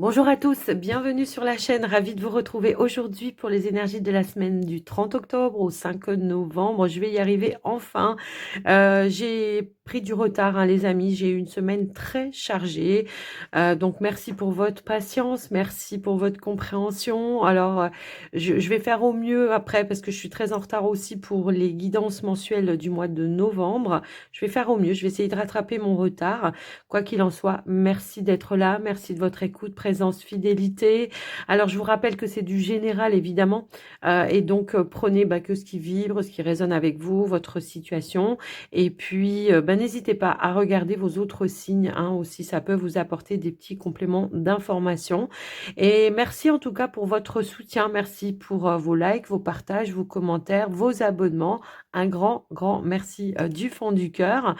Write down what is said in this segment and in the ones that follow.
Bonjour à tous, bienvenue sur la chaîne, ravie de vous retrouver aujourd'hui pour les énergies de la semaine du 30 octobre au 5 novembre. Je vais y arriver enfin. J'ai pris du retard, hein, les amis, j'ai eu une semaine très chargée. Donc merci pour votre patience, merci pour votre compréhension. Alors, je vais faire au mieux après parce que je suis très en retard aussi pour les guidances mensuelles du mois de novembre. Je vais faire au mieux, je vais essayer de rattraper mon retard. Quoi qu'il en soit, merci d'être là, merci de votre écoute, présence, fidélité. Alors, je vous rappelle que c'est du général, évidemment, et donc prenez que ce qui vibre, ce qui résonne avec vous, votre situation. Et puis, n'hésitez pas à regarder vos autres signes, hein, aussi, ça peut vous apporter des petits compléments d'information. Et merci en tout cas pour votre soutien, merci pour vos likes, vos partages, vos commentaires, vos abonnements. Un grand, grand merci du fond du cœur.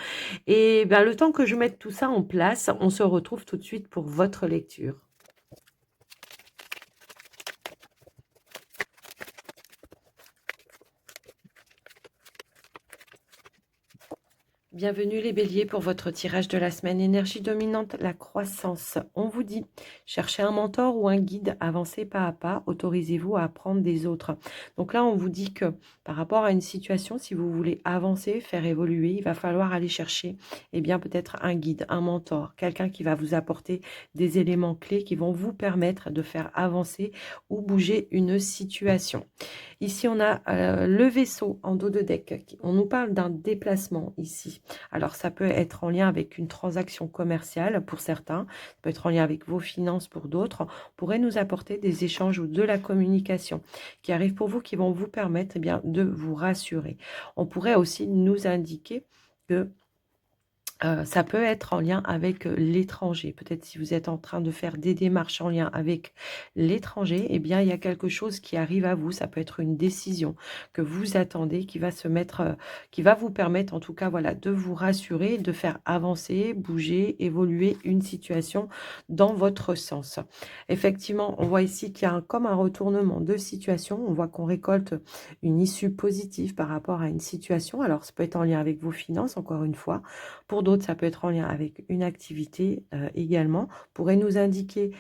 Et le temps que je mette tout ça en place, on se retrouve tout de suite pour votre lecture. Bienvenue les béliers pour votre tirage de la semaine. Énergie dominante, la croissance. On vous dit, cherchez un mentor ou un guide, avancez pas à pas, autorisez-vous à apprendre des autres. Donc là, on vous dit que par rapport à une situation, si vous voulez avancer, faire évoluer, il va falloir aller chercher peut-être un guide, un mentor, quelqu'un qui va vous apporter des éléments clés qui vont vous permettre de faire avancer ou bouger une situation. Ici, on a le vaisseau en dos de deck. On nous parle d'un déplacement ici. Alors, ça peut être en lien avec une transaction commerciale pour certains. Ça peut être en lien avec vos finances pour d'autres. On pourrait nous apporter des échanges ou de la communication qui arrivent pour vous, qui vont vous permettre de vous rassurer. On pourrait aussi nous indiquer que ça peut être en lien avec l'étranger. Peut-être si vous êtes en train de faire des démarches en lien avec l'étranger, il y a quelque chose qui arrive à vous. Ça peut être une décision que vous attendez qui va se mettre, qui va vous permettre en tout cas de vous rassurer, de faire avancer, bouger, évoluer une situation dans votre sens. Effectivement, on voit ici qu'il y a comme un retournement de situation. On voit qu'on récolte une issue positive par rapport à une situation. Alors, ça peut être en lien avec vos finances, encore une fois. Pour d'autres, ça peut être en lien avec une activité également. Pourrait nous indiquer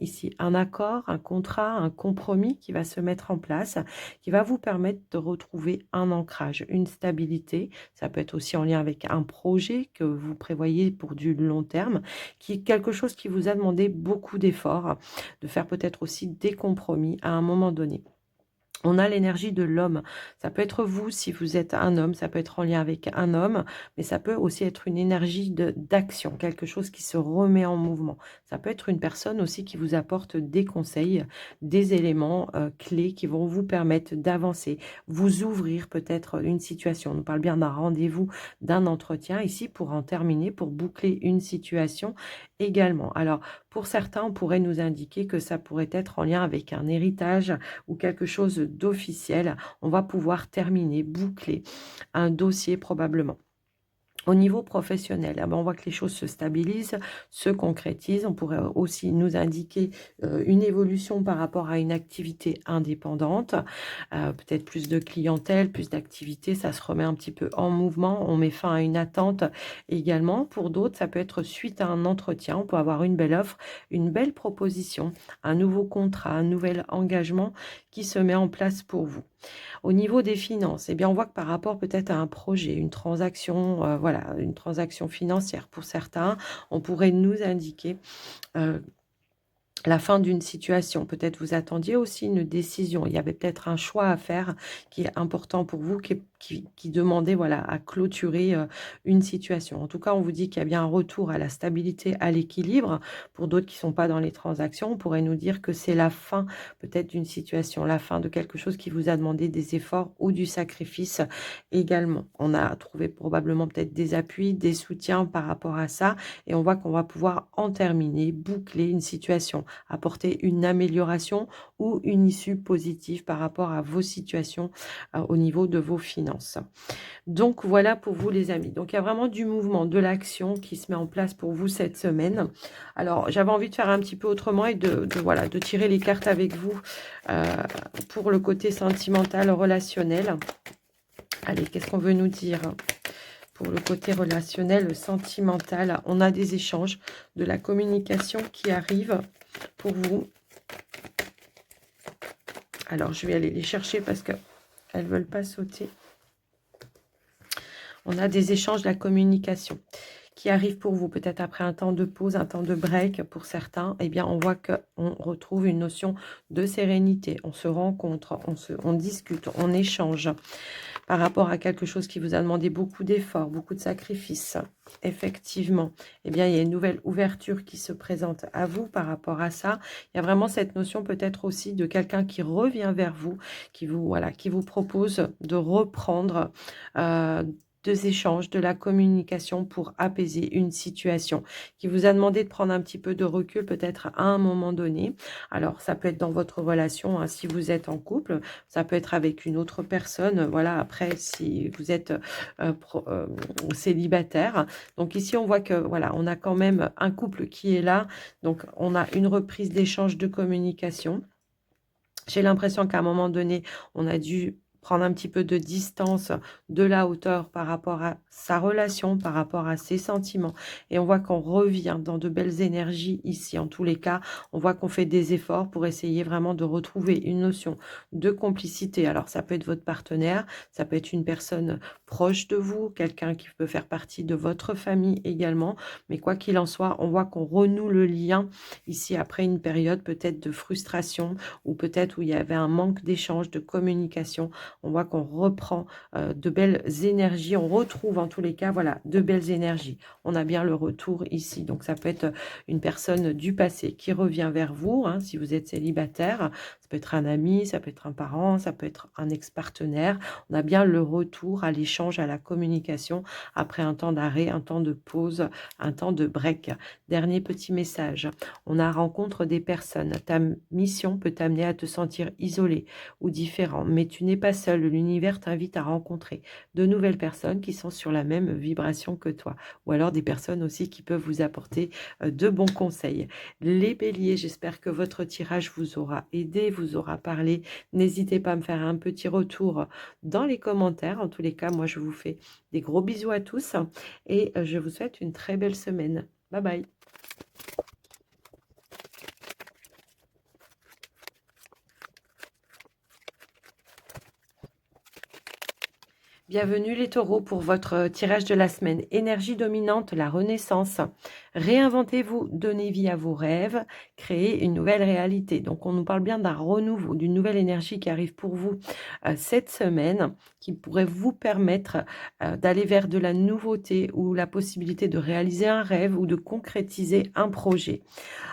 ici un accord, un contrat, un compromis qui va se mettre en place, qui va vous permettre de retrouver un ancrage, une stabilité. Ça peut être aussi en lien avec un projet que vous prévoyez pour du long terme, qui est quelque chose qui vous a demandé beaucoup d'efforts, de faire peut-être aussi des compromis à un moment donné. On a l'énergie de l'homme. Ça peut être vous si vous êtes un homme, ça peut être en lien avec un homme, mais ça peut aussi être une énergie d'action, quelque chose qui se remet en mouvement. Ça peut être une personne aussi qui vous apporte des conseils, des éléments clés qui vont vous permettre d'avancer, vous ouvrir peut-être une situation. On nous parle bien d'un rendez-vous, d'un entretien ici pour en terminer, pour boucler une situation également. Alors, pour certains, on pourrait nous indiquer que ça pourrait être en lien avec un héritage ou quelque chose d'officiel. On va pouvoir terminer, boucler un dossier probablement. Au niveau professionnel, on voit que les choses se stabilisent, se concrétisent. On pourrait aussi nous indiquer une évolution par rapport à une activité indépendante, peut-être plus de clientèle, plus d'activité, ça se remet un petit peu en mouvement. On met fin à une attente également. Pour d'autres, ça peut être suite à un entretien. On peut avoir une belle offre, une belle proposition, un nouveau contrat, un nouvel engagement qui se met en place pour vous. Au niveau des finances, on voit que par rapport peut-être à un projet, une transaction, une transaction financière pour certains, on pourrait nous indiquer la fin d'une situation. Peut-être vous attendiez aussi une décision. Il y avait peut-être un choix à faire qui est important pour vous, qui demandait à clôturer une situation. En tout cas, on vous dit qu'il y a bien un retour à la stabilité, à l'équilibre. Pour d'autres qui ne sont pas dans les transactions, on pourrait nous dire que c'est la fin peut-être d'une situation, la fin de quelque chose qui vous a demandé des efforts ou du sacrifice également. On a trouvé probablement peut-être des appuis, des soutiens par rapport à ça et on voit qu'on va pouvoir en terminer, boucler une situation, apporter une amélioration ou une issue positive par rapport à vos situations au niveau de vos finances. Donc voilà pour vous les amis. Donc il y a vraiment du mouvement, de l'action qui se met en place pour vous cette semaine. Alors j'avais envie de faire un petit peu autrement et de tirer les cartes avec vous pour le côté sentimental, relationnel. Allez, qu'est-ce qu'on veut nous dire pour le côté relationnel, sentimental. On a des échanges, de la communication qui arrive pour vous. Alors, je vais aller les chercher parce qu'elles ne veulent pas sauter. On a des échanges, de la communication qui arrive pour vous, peut-être après un temps de pause, un temps de break pour certains. Eh bien, on voit qu'on retrouve une notion de sérénité. On se rencontre, on discute, on échange par rapport à quelque chose qui vous a demandé beaucoup d'efforts, beaucoup de sacrifices. Effectivement, eh bien, il y a une nouvelle ouverture qui se présente à vous par rapport à ça. Il y a vraiment cette notion peut-être aussi de quelqu'un qui revient vers vous, qui vous propose de reprendre des échanges, de la communication pour apaiser une situation, qui vous a demandé de prendre un petit peu de recul peut-être à un moment donné. Alors, ça peut être dans votre relation, hein, si vous êtes en couple, ça peut être avec une autre personne, voilà, après, si vous êtes célibataire. Donc ici, on voit que, voilà, on a quand même un couple qui est là, donc on a une reprise d'échange de communication. J'ai l'impression qu'à un moment donné, on a dû prendre un petit peu de distance, de la hauteur par rapport à sa relation, par rapport à ses sentiments. Et on voit qu'on revient dans de belles énergies ici. En tous les cas, on voit qu'on fait des efforts pour essayer vraiment de retrouver une notion de complicité. Alors, ça peut être votre partenaire, ça peut être une personne proche de vous, quelqu'un qui peut faire partie de votre famille également. Mais quoi qu'il en soit, on voit qu'on renoue le lien ici après une période peut-être de frustration ou peut-être où il y avait un manque d'échange, de communication. On voit qu'on reprend de belles énergies, on retrouve en tous les cas, voilà, de belles énergies. On a bien le retour ici, donc ça peut être une personne du passé qui revient vers vous, hein, si vous êtes célibataire, ça peut être un ami, ça peut être un parent, ça peut être un ex-partenaire. On a bien le retour à l'échange, à la communication, après un temps d'arrêt, un temps de pause, un temps de break. Dernier petit message, on a rencontre des personnes. Ta mission peut t'amener à te sentir isolé ou différent, mais tu n'es pas seul. L'univers t'invite à rencontrer de nouvelles personnes qui sont sur la même vibration que toi, ou alors des personnes aussi qui peuvent vous apporter de bons conseils. Les béliers, j'espère que votre tirage vous aura aidé, vous aura parlé. N'hésitez pas à me faire un petit retour dans les commentaires. En tous les cas, moi, je vous fais des gros bisous à tous et je vous souhaite une très belle semaine. Bye bye. Bienvenue les taureaux pour votre tirage de la semaine. Énergie dominante, la renaissance. Réinventez-vous, donnez vie à vos rêves, créez une nouvelle réalité. Donc on nous parle bien d'un renouveau, d'une nouvelle énergie qui arrive pour vous cette semaine, qui pourrait vous permettre d'aller vers de la nouveauté ou la possibilité de réaliser un rêve ou de concrétiser un projet.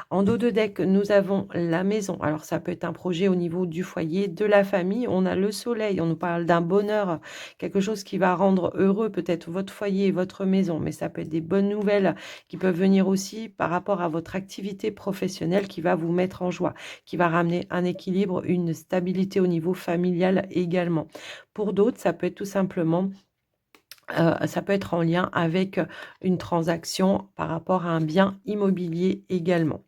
En dos de deck, nous avons la maison. Alors, ça peut être un projet au niveau du foyer, de la famille. On a le soleil. On nous parle d'un bonheur, quelque chose qui va rendre heureux peut-être votre foyer, votre maison. Mais ça peut être des bonnes nouvelles qui peuvent venir aussi par rapport à votre activité professionnelle qui va vous mettre en joie, qui va ramener un équilibre, une stabilité au niveau familial également. Pour d'autres, ça peut être tout simplement ça peut être en lien avec une transaction par rapport à un bien immobilier également.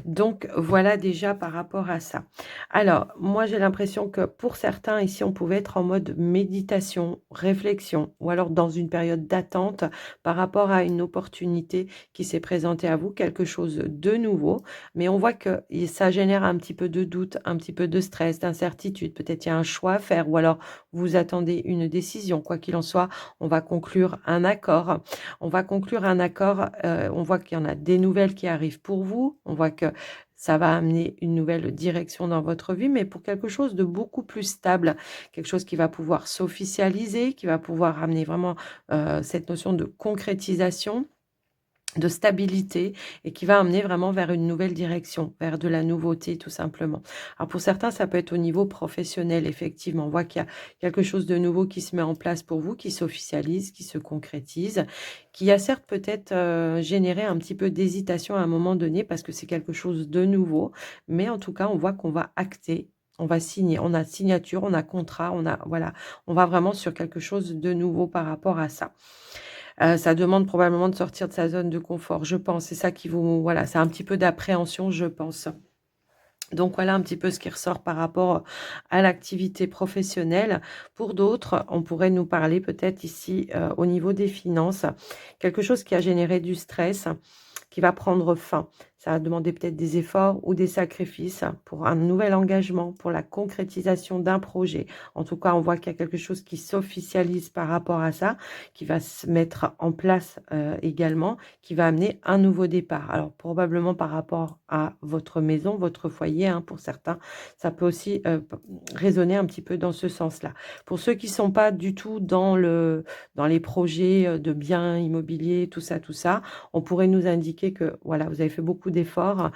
Donc, voilà déjà par rapport à ça. Alors, moi, j'ai l'impression que pour certains, ici, on pouvait être en mode méditation, réflexion, ou alors dans une période d'attente par rapport à une opportunité qui s'est présentée à vous, quelque chose de nouveau. Mais on voit que ça génère un petit peu de doute, un petit peu de stress, d'incertitude. Peut-être il y a un choix à faire, ou alors vous attendez une décision. Quoi qu'il en soit, on va conclure un accord. On va conclure un accord. On voit qu'il y en a des nouvelles qui arrivent pour vous. On voit que ça va amener une nouvelle direction dans votre vie, mais pour quelque chose de beaucoup plus stable, quelque chose qui va pouvoir s'officialiser, qui va pouvoir amener vraiment cette notion de concrétisation, de stabilité et qui va amener vraiment vers une nouvelle direction, vers de la nouveauté tout simplement. Alors pour certains, ça peut être au niveau professionnel, effectivement. On voit qu'il y a quelque chose de nouveau qui se met en place pour vous, qui s'officialise, qui se concrétise, qui a certes peut-être généré un petit peu d'hésitation à un moment donné parce que c'est quelque chose de nouveau, mais en tout cas, on voit qu'on va acter. On va signer, on a signature, on a contrat, voilà, on va vraiment sur quelque chose de nouveau par rapport à ça. Ça demande probablement de sortir de sa zone de confort, je pense. C'est ça qui vous... Voilà, c'est un petit peu d'appréhension, je pense. Donc voilà un petit peu ce qui ressort par rapport à l'activité professionnelle. Pour d'autres, on pourrait nous parler peut-être ici au niveau des finances, quelque chose qui a généré du stress, qui va prendre fin. Ça va demander peut-être des efforts ou des sacrifices pour un nouvel engagement, pour la concrétisation d'un projet. En tout cas, on voit qu'il y a quelque chose qui s'officialise par rapport à ça, qui va se mettre en place également, qui va amener un nouveau départ. Alors, probablement par rapport à votre maison, votre foyer, hein, pour certains, ça peut aussi résonner un petit peu dans ce sens-là. Pour ceux qui ne sont pas du tout dans les projets de biens immobiliers, tout ça, on pourrait nous indiquer que voilà, vous avez fait beaucoup d'efforts,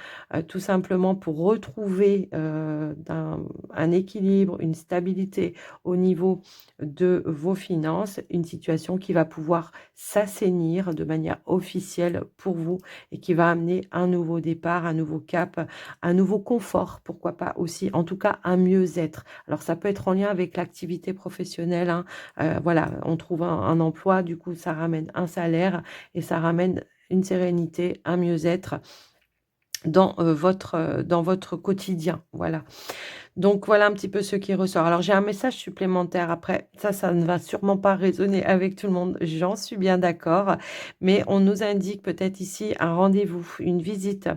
tout simplement pour retrouver un équilibre, une stabilité au niveau de vos finances, une situation qui va pouvoir s'assainir de manière officielle pour vous et qui va amener un nouveau départ, un nouveau cap, un nouveau confort, pourquoi pas aussi, en tout cas un mieux-être. Alors ça peut être en lien avec l'activité professionnelle, hein. Voilà, on trouve un emploi, du coup ça ramène un salaire et ça ramène une sérénité, un mieux-être dans votre quotidien. Voilà. Donc voilà un petit peu ce qui ressort. Alors j'ai un message supplémentaire après. Ça ne va sûrement pas résonner avec tout le monde. J'en suis bien d'accord. Mais on nous indique peut-être ici un rendez-vous, une visite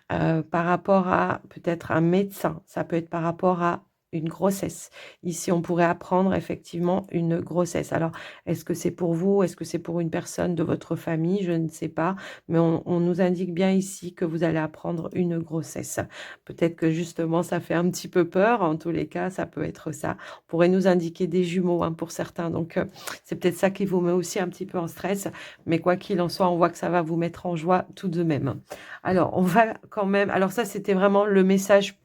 par rapport à peut-être un médecin. Ça peut être par rapport à une grossesse. Ici, on pourrait apprendre effectivement une grossesse. Alors, est-ce que c'est pour vous? Est-ce que c'est pour une personne de votre famille? Je ne sais pas. Mais on nous indique bien ici que vous allez apprendre une grossesse. Peut-être que justement, ça fait un petit peu peur. En tous les cas, ça peut être ça. On pourrait nous indiquer des jumeaux, hein, pour certains. Donc, c'est peut-être ça qui vous met aussi un petit peu en stress. Mais quoi qu'il en soit, on voit que ça va vous mettre en joie tout de même. Alors, on va quand même. Alors, ça, c'était vraiment le message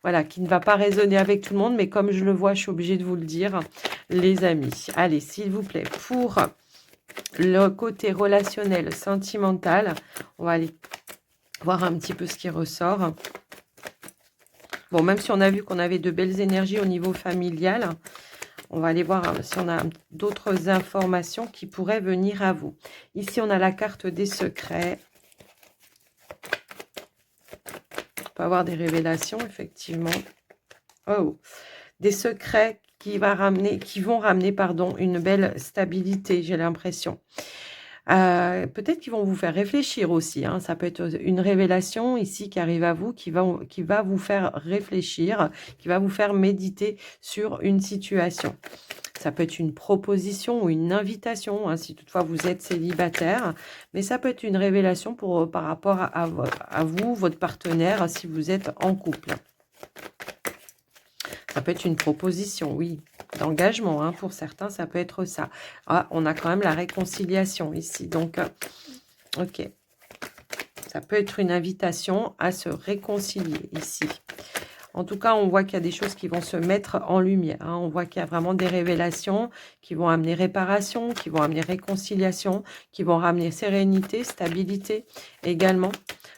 voilà, qui ne va pas résonner avec tout le monde. Mais comme je le vois, je suis obligée de vous le dire, les amis. Allez, s'il vous plaît, pour le côté relationnel, sentimental, on va aller voir un petit peu ce qui ressort. Bon, même si on a vu qu'on avait de belles énergies au niveau familial, on va aller voir si on a d'autres informations qui pourraient venir à vous. Ici, on a la carte des secrets. On peut avoir des révélations, effectivement. Oh, des secrets qui vont ramener, pardon, une belle stabilité, j'ai l'impression. Peut-être qu'ils vont vous faire réfléchir aussi, hein. Ça peut être une révélation ici qui arrive à vous, qui va vous faire réfléchir, qui va vous faire méditer sur une situation. Ça peut être une proposition ou une invitation, hein, si toutefois vous êtes célibataire, mais ça peut être une révélation par rapport à vous, votre partenaire, si vous êtes en couple. Ça peut être une proposition, oui, d'engagement, hein, pour certains, ça peut être ça. Ah, on a quand même la réconciliation ici, donc, ok. Ça peut être une invitation à se réconcilier ici. En tout cas, on voit qu'il y a des choses qui vont se mettre en lumière, hein. On voit qu'il y a vraiment des révélations qui vont amener réparation, qui vont amener réconciliation, qui vont ramener sérénité, stabilité également.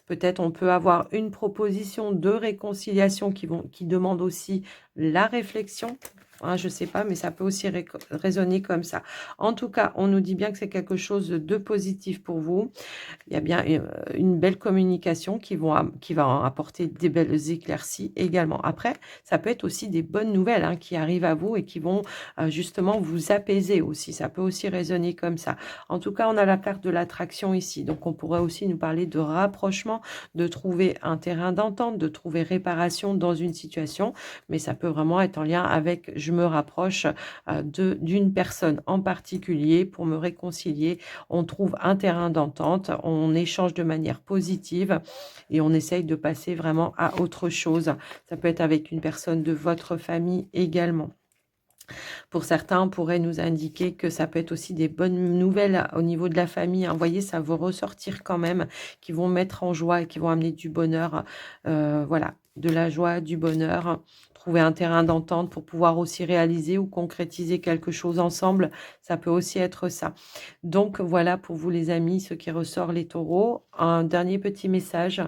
Peut-être on peut avoir une proposition de réconciliation qui demande aussi la réflexion. Hein, je ne sais pas, mais ça peut aussi résonner comme ça. En tout cas, on nous dit bien que c'est quelque chose de positif pour vous. Il y a bien une belle communication qui va apporter des belles éclaircies également. Après, ça peut être aussi des bonnes nouvelles, hein, qui arrivent à vous et qui vont justement vous apaiser aussi. Ça peut aussi résonner comme ça. En tout cas, on a la carte de l'attraction ici. Donc, on pourrait aussi nous parler de rapprochement, de trouver un terrain d'entente, de trouver réparation dans une situation. Mais ça peut vraiment être en lien avec je me rapproche d'une personne en particulier pour me réconcilier. On trouve un terrain d'entente, on échange de manière positive et on essaye de passer vraiment à autre chose. Ça peut être avec une personne de votre famille également. Pour certains, on pourrait nous indiquer que ça peut être aussi des bonnes nouvelles au niveau de la famille, hein. Vous voyez, ça va ressortir quand même, qui vont mettre en joie et qui vont amener du bonheur. Voilà, de la joie, du bonheur. Trouver un terrain d'entente pour pouvoir aussi réaliser ou concrétiser quelque chose ensemble. Ça peut aussi être ça. Donc, voilà pour vous les amis, ce qui ressort les taureaux. Un dernier petit message.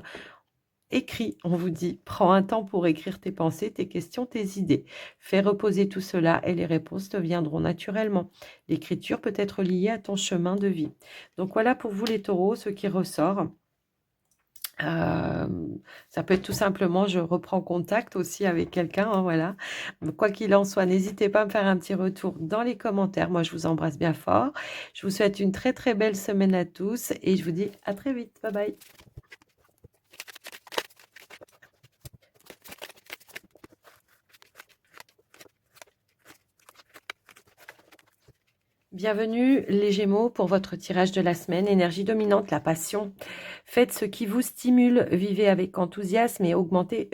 Écris, on vous dit, prends un temps pour écrire tes pensées, tes questions, tes idées. Fais reposer tout cela et les réponses te viendront naturellement. L'écriture peut être liée à ton chemin de vie. Donc voilà pour vous les taureaux, ce qui ressort. Ça peut être tout simplement, je reprends contact aussi avec quelqu'un, hein, voilà. Quoi qu'il en soit, n'hésitez pas à me faire un petit retour dans les commentaires. Moi, je vous embrasse bien fort. Je vous souhaite une très, très belle semaine à tous et je vous dis à très vite. Bye bye. Bienvenue les Gémeaux pour votre tirage de la semaine. Énergie dominante, la passion. Faites ce qui vous stimule, vivez avec enthousiasme et augmentez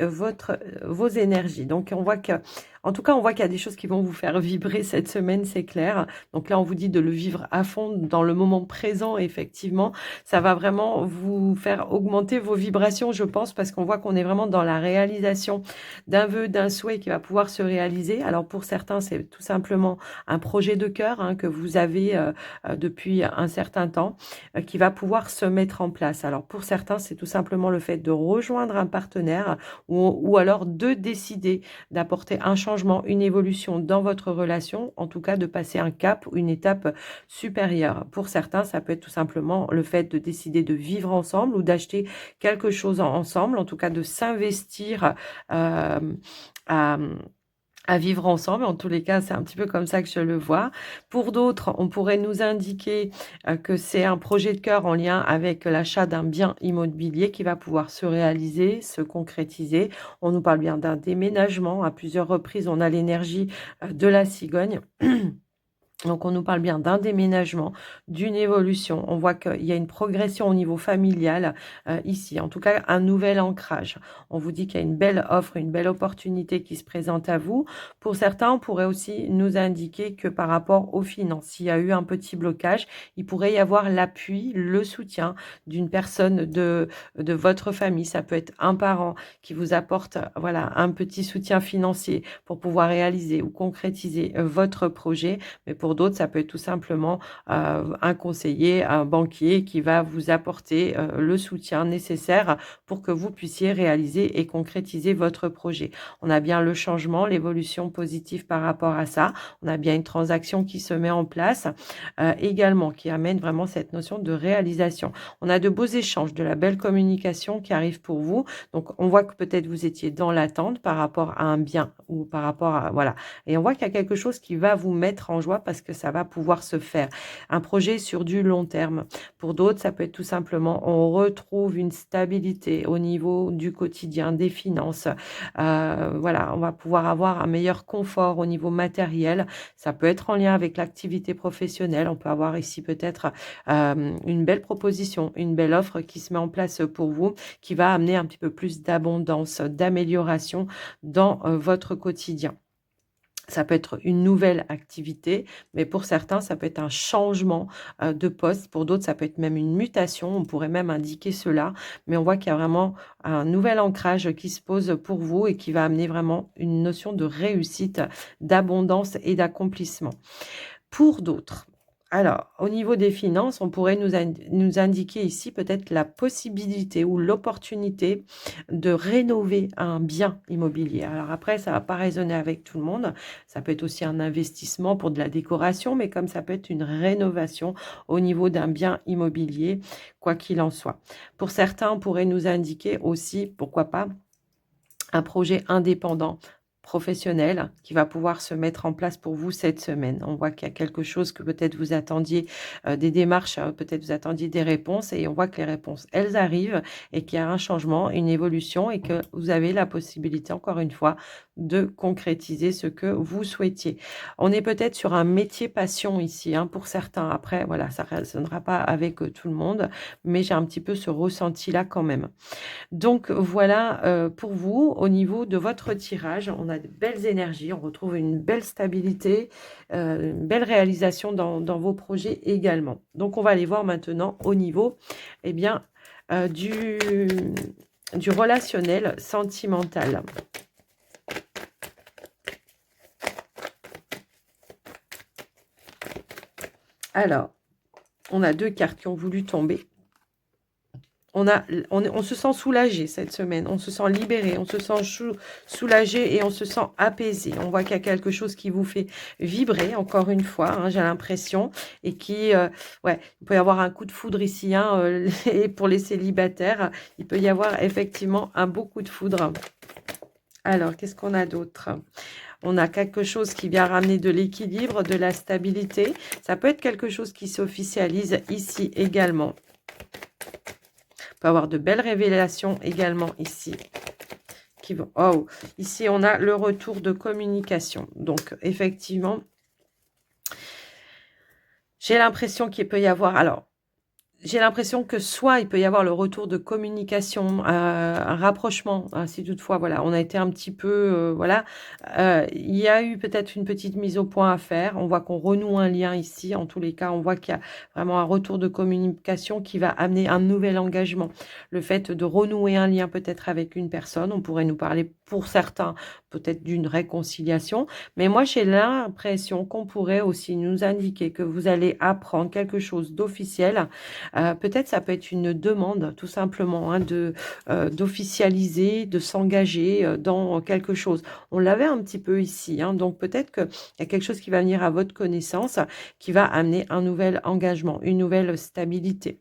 vos énergies. Donc on voit que, en tout cas, on voit qu'il y a des choses qui vont vous faire vibrer cette semaine, c'est clair. Donc là, on vous dit de le vivre à fond dans le moment présent, effectivement. Ça va vraiment vous faire augmenter vos vibrations, je pense, parce qu'on voit qu'on est vraiment dans la réalisation d'un vœu, d'un souhait qui va pouvoir se réaliser. Alors pour certains, c'est tout simplement un projet de cœur hein, que vous avez depuis un certain temps qui va pouvoir se mettre en place. Alors pour certains, c'est tout simplement le fait de rejoindre un partenaire ou alors de décider d'apporter un changement, une évolution dans votre relation, en tout cas de passer un cap ou une étape supérieure. Pour certains, ça peut être tout simplement le fait de décider de vivre ensemble ou d'acheter quelque chose ensemble, en tout cas de s'investir à vivre ensemble. En tous les cas, c'est un petit peu comme ça que je le vois. Pour d'autres, on pourrait nous indiquer que c'est un projet de cœur en lien avec l'achat d'un bien immobilier qui va pouvoir se réaliser, se concrétiser. On nous parle bien d'un déménagement. À plusieurs reprises, on a l'énergie de la cigogne. Donc, on nous parle bien d'un déménagement, d'une évolution. On voit qu'il y a une progression au niveau familial ici. En tout cas, un nouvel ancrage. On vous dit qu'il y a une belle offre, une belle opportunité qui se présente à vous. Pour certains, on pourrait aussi nous indiquer que par rapport aux finances, s'il y a eu un petit blocage, il pourrait y avoir l'appui, le soutien d'une personne de votre famille. Ça peut être un parent qui vous apporte voilà, un petit soutien financier pour pouvoir réaliser ou concrétiser votre projet. Mais pour d'autres, ça peut être tout simplement un conseiller, un banquier qui va vous apporter le soutien nécessaire pour que vous puissiez réaliser et concrétiser votre projet. On a bien le changement, l'évolution positive par rapport à ça. On a bien une transaction qui se met en place également, qui amène vraiment cette notion de réalisation. On a de beaux échanges, de la belle communication qui arrive pour vous. Donc, on voit que peut-être vous étiez dans l'attente par rapport à un bien ou par rapport à... Voilà. Et on voit qu'il y a quelque chose qui va vous mettre en joie parce que ça va pouvoir se faire. Un projet sur du long terme. Pour d'autres, ça peut être tout simplement, on retrouve une stabilité au niveau du quotidien, des finances. Voilà, on va pouvoir avoir un meilleur confort au niveau matériel. Ça peut être en lien avec l'activité professionnelle. On peut avoir ici peut-être une belle proposition, une belle offre qui se met en place pour vous, qui va amener un petit peu plus d'abondance, d'amélioration dans votre quotidien. Ça peut être une nouvelle activité, mais pour certains, ça peut être un changement de poste. Pour d'autres, ça peut être même une mutation. On pourrait même indiquer cela. Mais on voit qu'il y a vraiment un nouvel ancrage qui se pose pour vous et qui va amener vraiment une notion de réussite, d'abondance et d'accomplissement. Pour d'autres, alors, au niveau des finances, on pourrait nous indiquer ici peut-être la possibilité ou l'opportunité de rénover un bien immobilier. Alors après, ça ne va pas résonner avec tout le monde. Ça peut être aussi un investissement pour de la décoration, mais comme ça peut être une rénovation au niveau d'un bien immobilier, quoi qu'il en soit. Pour certains, on pourrait nous indiquer aussi, pourquoi pas, un projet indépendant professionnel qui va pouvoir se mettre en place pour vous cette semaine. On voit qu'il y a quelque chose que peut-être vous attendiez, des démarches, peut-être vous attendiez des réponses et on voit que les réponses, elles arrivent et qu'il y a un changement, une évolution et que vous avez la possibilité, encore une fois, de concrétiser ce que vous souhaitiez. On est peut-être sur un métier passion ici, hein, pour certains. Après, voilà, ça ne résonnera pas avec tout le monde, mais j'ai un petit peu ce ressenti-là quand même. Donc voilà pour vous, au niveau de votre tirage, on a de belles énergies, on retrouve une belle stabilité, une belle réalisation dans vos projets également. Donc on va aller voir maintenant au niveau eh bien, du relationnel sentimental. Alors, on a deux cartes qui ont voulu tomber. on se sent soulagé cette semaine, on se sent libéré, on se sent soulagé et on se sent apaisé. On voit qu'il y a quelque chose qui vous fait vibrer, encore une fois, hein, j'ai l'impression, et qui, ouais, il peut y avoir un coup de foudre ici, hein, et pour les célibataires, il peut y avoir effectivement un beau coup de foudre. Alors, qu'est-ce qu'on a d'autre? On a quelque chose qui vient ramener de l'équilibre, de la stabilité. Ça peut être quelque chose qui s'officialise ici également. On peut avoir de belles révélations également ici. Oh, ici, on a le retour de communication. Donc, effectivement, j'ai l'impression qu'il peut y avoir... Alors, j'ai l'impression que soit il peut y avoir le retour de communication, un rapprochement, hein, si toutefois, voilà, on a été un petit peu, voilà, il y a eu peut-être une petite mise au point à faire. On voit qu'on renoue un lien ici. En tous les cas, on voit qu'il y a vraiment un retour de communication qui va amener un nouvel engagement. Le fait de renouer un lien peut-être avec une personne, on pourrait nous parler pour certains peut-être d'une réconciliation, mais moi j'ai l'impression qu'on pourrait aussi nous indiquer que vous allez apprendre quelque chose d'officiel. Peut-être ça peut être une demande tout simplement, hein, d'officialiser, de s'engager dans quelque chose. On l'avait un petit peu ici, hein, donc peut-être qu'il y a quelque chose qui va venir à votre connaissance, qui va amener un nouvel engagement, une nouvelle stabilité.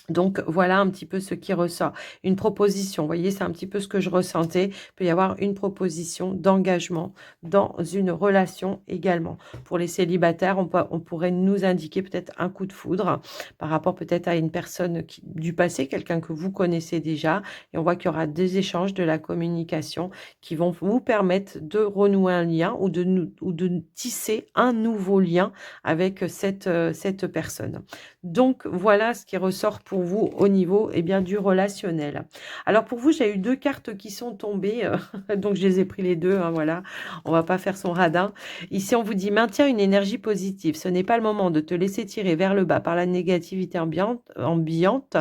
Donc, voilà un petit peu ce qui ressort. Une proposition, vous voyez, c'est un petit peu ce que je ressentais. Il peut y avoir une proposition d'engagement dans une relation également. Pour les célibataires, on pourrait nous indiquer peut-être un coup de foudre par rapport peut-être à une personne du passé, quelqu'un que vous connaissez déjà. Et on voit qu'il y aura des échanges, de la communication qui vont vous permettre de renouer un lien ou de tisser un nouveau lien avec cette personne. Donc, voilà ce qui ressort pour vous au niveau du relationnel. Alors, pour vous, j'ai eu 2 cartes qui sont tombées. Donc, je les ai pris les 2. Hein, voilà, on va pas faire son radin. Ici, on vous dit, maintiens une énergie positive. Ce n'est pas le moment de te laisser tirer vers le bas par la négativité ambiante.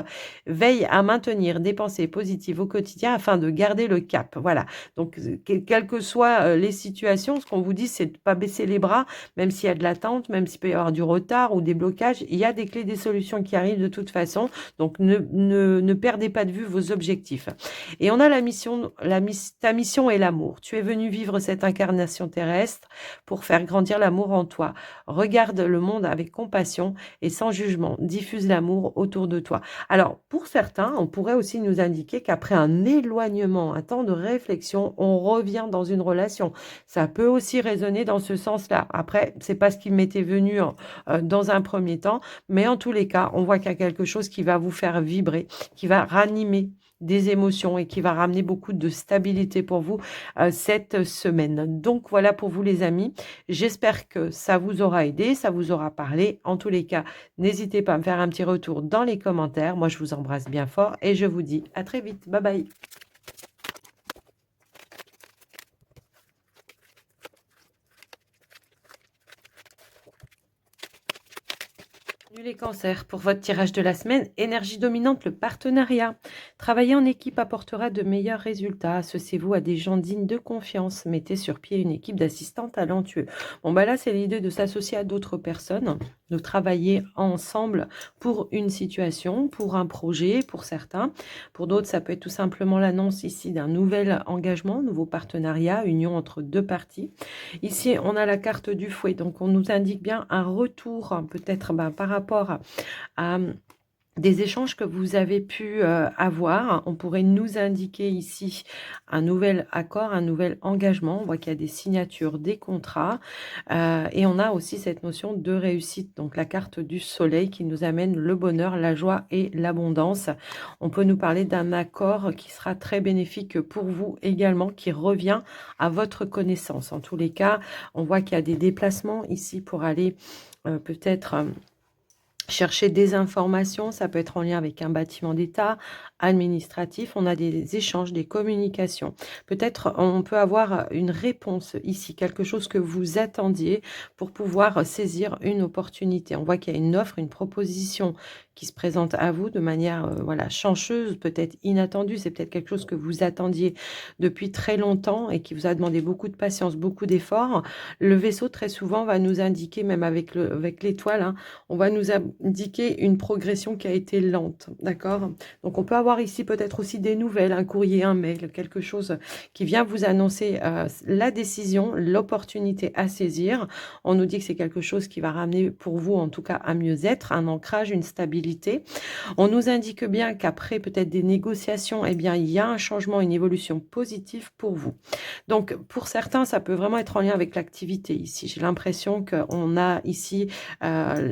Veille à maintenir des pensées positives au quotidien afin de garder le cap. Voilà. Donc, quelles que soient les situations, ce qu'on vous dit, c'est de ne pas baisser les bras, même s'il y a de l'attente, même s'il peut y avoir du retard ou des blocages. Il y a des clés, des solutions qui arrivent de toute façon. Donc, ne perdez pas de vue vos objectifs. Et on a la mission, ta mission est l'amour. Tu es venu vivre cette incarnation terrestre pour faire grandir l'amour en toi. Regarde le monde avec compassion et sans jugement. Diffuse l'amour autour de toi. Alors, pour certains, on pourrait aussi nous indiquer qu'après un éloignement, un temps de réflexion, on revient dans une relation. Ça peut aussi résonner dans ce sens-là. Après, c'est pas ce qui m'était venu dans un premier temps, mais en tous les cas, on voit qu'il y a quelque chose qui va vous faire vibrer, qui va ranimer des émotions et qui va ramener beaucoup de stabilité pour vous cette semaine. Donc voilà pour vous les amis. J'espère que ça vous aura aidé, ça vous aura parlé. En tous les cas, n'hésitez pas à me faire un petit retour dans les commentaires. Moi, je vous embrasse bien fort et je vous dis à très vite. Bye bye. Les cancers, pour votre tirage de la semaine, énergie dominante, le partenariat. Travailler en équipe apportera de meilleurs résultats. Associez-vous à des gens dignes de confiance. Mettez sur pied une équipe d'assistants talentueux. Bon, bah là, c'est l'idée de s'associer à d'autres personnes, de travailler ensemble pour une situation, pour un projet, pour certains. Pour d'autres, ça peut être tout simplement l'annonce ici d'un nouvel engagement, nouveau partenariat, union entre 2 parties. Ici, on a la carte du fouet, donc on nous indique bien un retour, peut-être par rapport à des échanges que vous avez pu avoir. On pourrait nous indiquer ici un nouvel accord, un nouvel engagement. On voit qu'il y a des signatures, des contrats. Et on a aussi cette notion de réussite. Donc la carte du soleil qui nous amène le bonheur, la joie et l'abondance. On peut nous parler d'un accord qui sera très bénéfique pour vous également, qui revient à votre connaissance. En tous les cas, on voit qu'il y a des déplacements ici pour aller peut-être... chercher des informations, ça peut être en lien avec un bâtiment d'État, administratif, on a des échanges, des communications. Peut-être on peut avoir une réponse ici, quelque chose que vous attendiez pour pouvoir saisir une opportunité. On voit qu'il y a une offre, une proposition qui se présente à vous de manière voilà, chanceuse, peut-être inattendue. C'est peut-être quelque chose que vous attendiez depuis très longtemps et qui vous a demandé beaucoup de patience, beaucoup d'efforts. Le vaisseau, très souvent, va nous indiquer, même avec l'étoile, hein, on va nous indiquer une progression qui a été lente, d'accord? Donc, on peut avoir ici peut-être aussi des nouvelles, un courrier, un mail, quelque chose qui vient vous annoncer la décision, l'opportunité à saisir. On nous dit que c'est quelque chose qui va ramener pour vous, en tout cas, un mieux-être, un ancrage, une stabilité. On nous indique bien qu'après peut-être des négociations, eh bien, il y a un changement, une évolution positive pour vous. Donc, pour certains, ça peut vraiment être en lien avec l'activité ici. J'ai l'impression qu'on a ici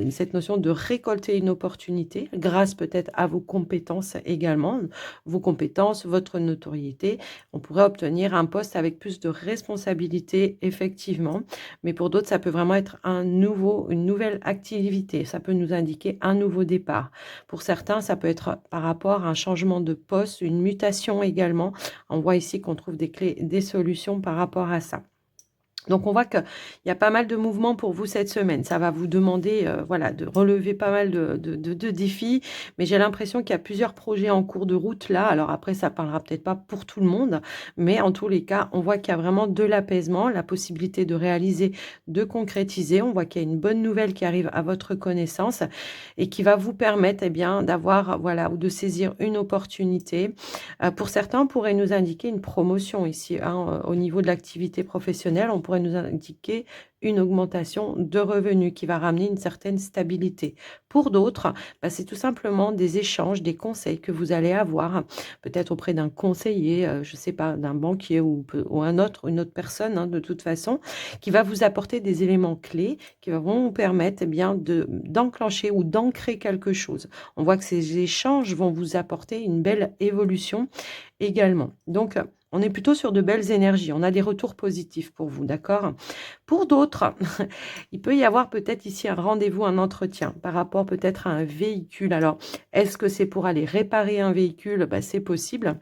cette notion de récolter une opportunité grâce peut-être à vos compétences également, vos compétences, votre notoriété. On pourrait obtenir un poste avec plus de responsabilité, effectivement. Mais pour d'autres, ça peut vraiment être une nouvelle activité. Ça peut nous indiquer un nouveau départ. Pour certains, ça peut être par rapport à un changement de poste, une mutation également. On voit ici qu'on trouve des clés, des solutions par rapport à ça. Donc, on voit qu'il y a pas mal de mouvements pour vous cette semaine. Ça va vous demander voilà, de relever pas mal de défis. Mais j'ai l'impression qu'il y a plusieurs projets en cours de route là. Alors après, ça parlera peut-être pas pour tout le monde. Mais en tous les cas, on voit qu'il y a vraiment de l'apaisement, la possibilité de réaliser, de concrétiser. On voit qu'il y a une bonne nouvelle qui arrive à votre connaissance et qui va vous permettre bien, d'avoir voilà, ou de saisir une opportunité. Pour certains, on pourrait nous indiquer une promotion ici hein, au niveau de l'activité professionnelle. On pourrait nous indiquer une augmentation de revenus qui va ramener une certaine stabilité. Pour d'autres, c'est tout simplement des échanges, des conseils que vous allez avoir, peut-être auprès d'un conseiller, je ne sais pas, d'un banquier ou une autre personne, hein, de toute façon, qui va vous apporter des éléments clés qui vont vous permettre bien d'enclencher ou d'ancrer quelque chose. On voit que ces échanges vont vous apporter une belle évolution également. Donc, on est plutôt sur de belles énergies. On a des retours positifs pour vous, d'accord? Pour d'autres, il peut y avoir peut-être ici un rendez-vous, un entretien par rapport peut-être à un véhicule. Alors, est-ce que c'est pour aller réparer un véhicule? C'est possible.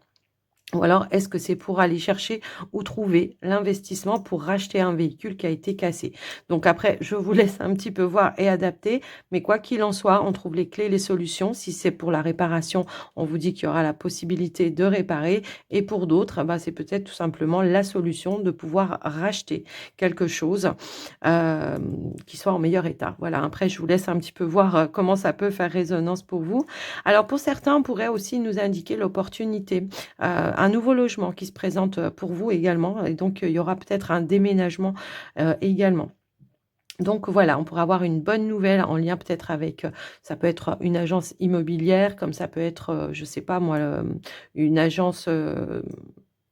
Ou alors, est-ce que c'est pour aller chercher ou trouver l'investissement pour racheter un véhicule qui a été cassé? Donc après, je vous laisse un petit peu voir et adapter. Mais quoi qu'il en soit, on trouve les clés, les solutions. Si c'est pour la réparation, on vous dit qu'il y aura la possibilité de réparer. Et pour d'autres, c'est peut-être tout simplement la solution de pouvoir racheter quelque chose qui soit en meilleur état. Voilà, après, je vous laisse un petit peu voir comment ça peut faire résonance pour vous. Alors, pour certains, on pourrait aussi nous indiquer l'opportunité un nouveau logement qui se présente pour vous également. Et donc, il y aura peut-être un déménagement également. Donc voilà, on pourrait avoir une bonne nouvelle en lien peut-être avec, ça peut être une agence immobilière, comme ça peut être, je ne sais pas moi, une agence,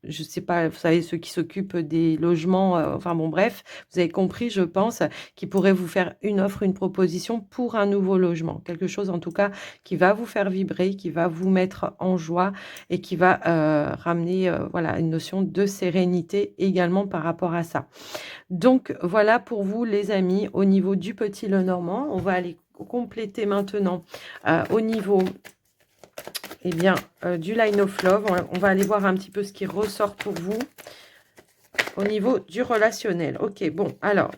je sais pas, vous savez, ceux qui s'occupent des logements, enfin bon bref, vous avez compris, je pense, qui pourrait vous faire une offre, une proposition pour un nouveau logement. Quelque chose en tout cas qui va vous faire vibrer, qui va vous mettre en joie et qui va ramener voilà, une notion de sérénité également par rapport à ça. Donc voilà pour vous les amis, au niveau du Petit Lenormand. On va aller compléter maintenant au niveau du Line of Love. On va aller voir un petit peu ce qui ressort pour vous au niveau du relationnel. Ok, bon, alors,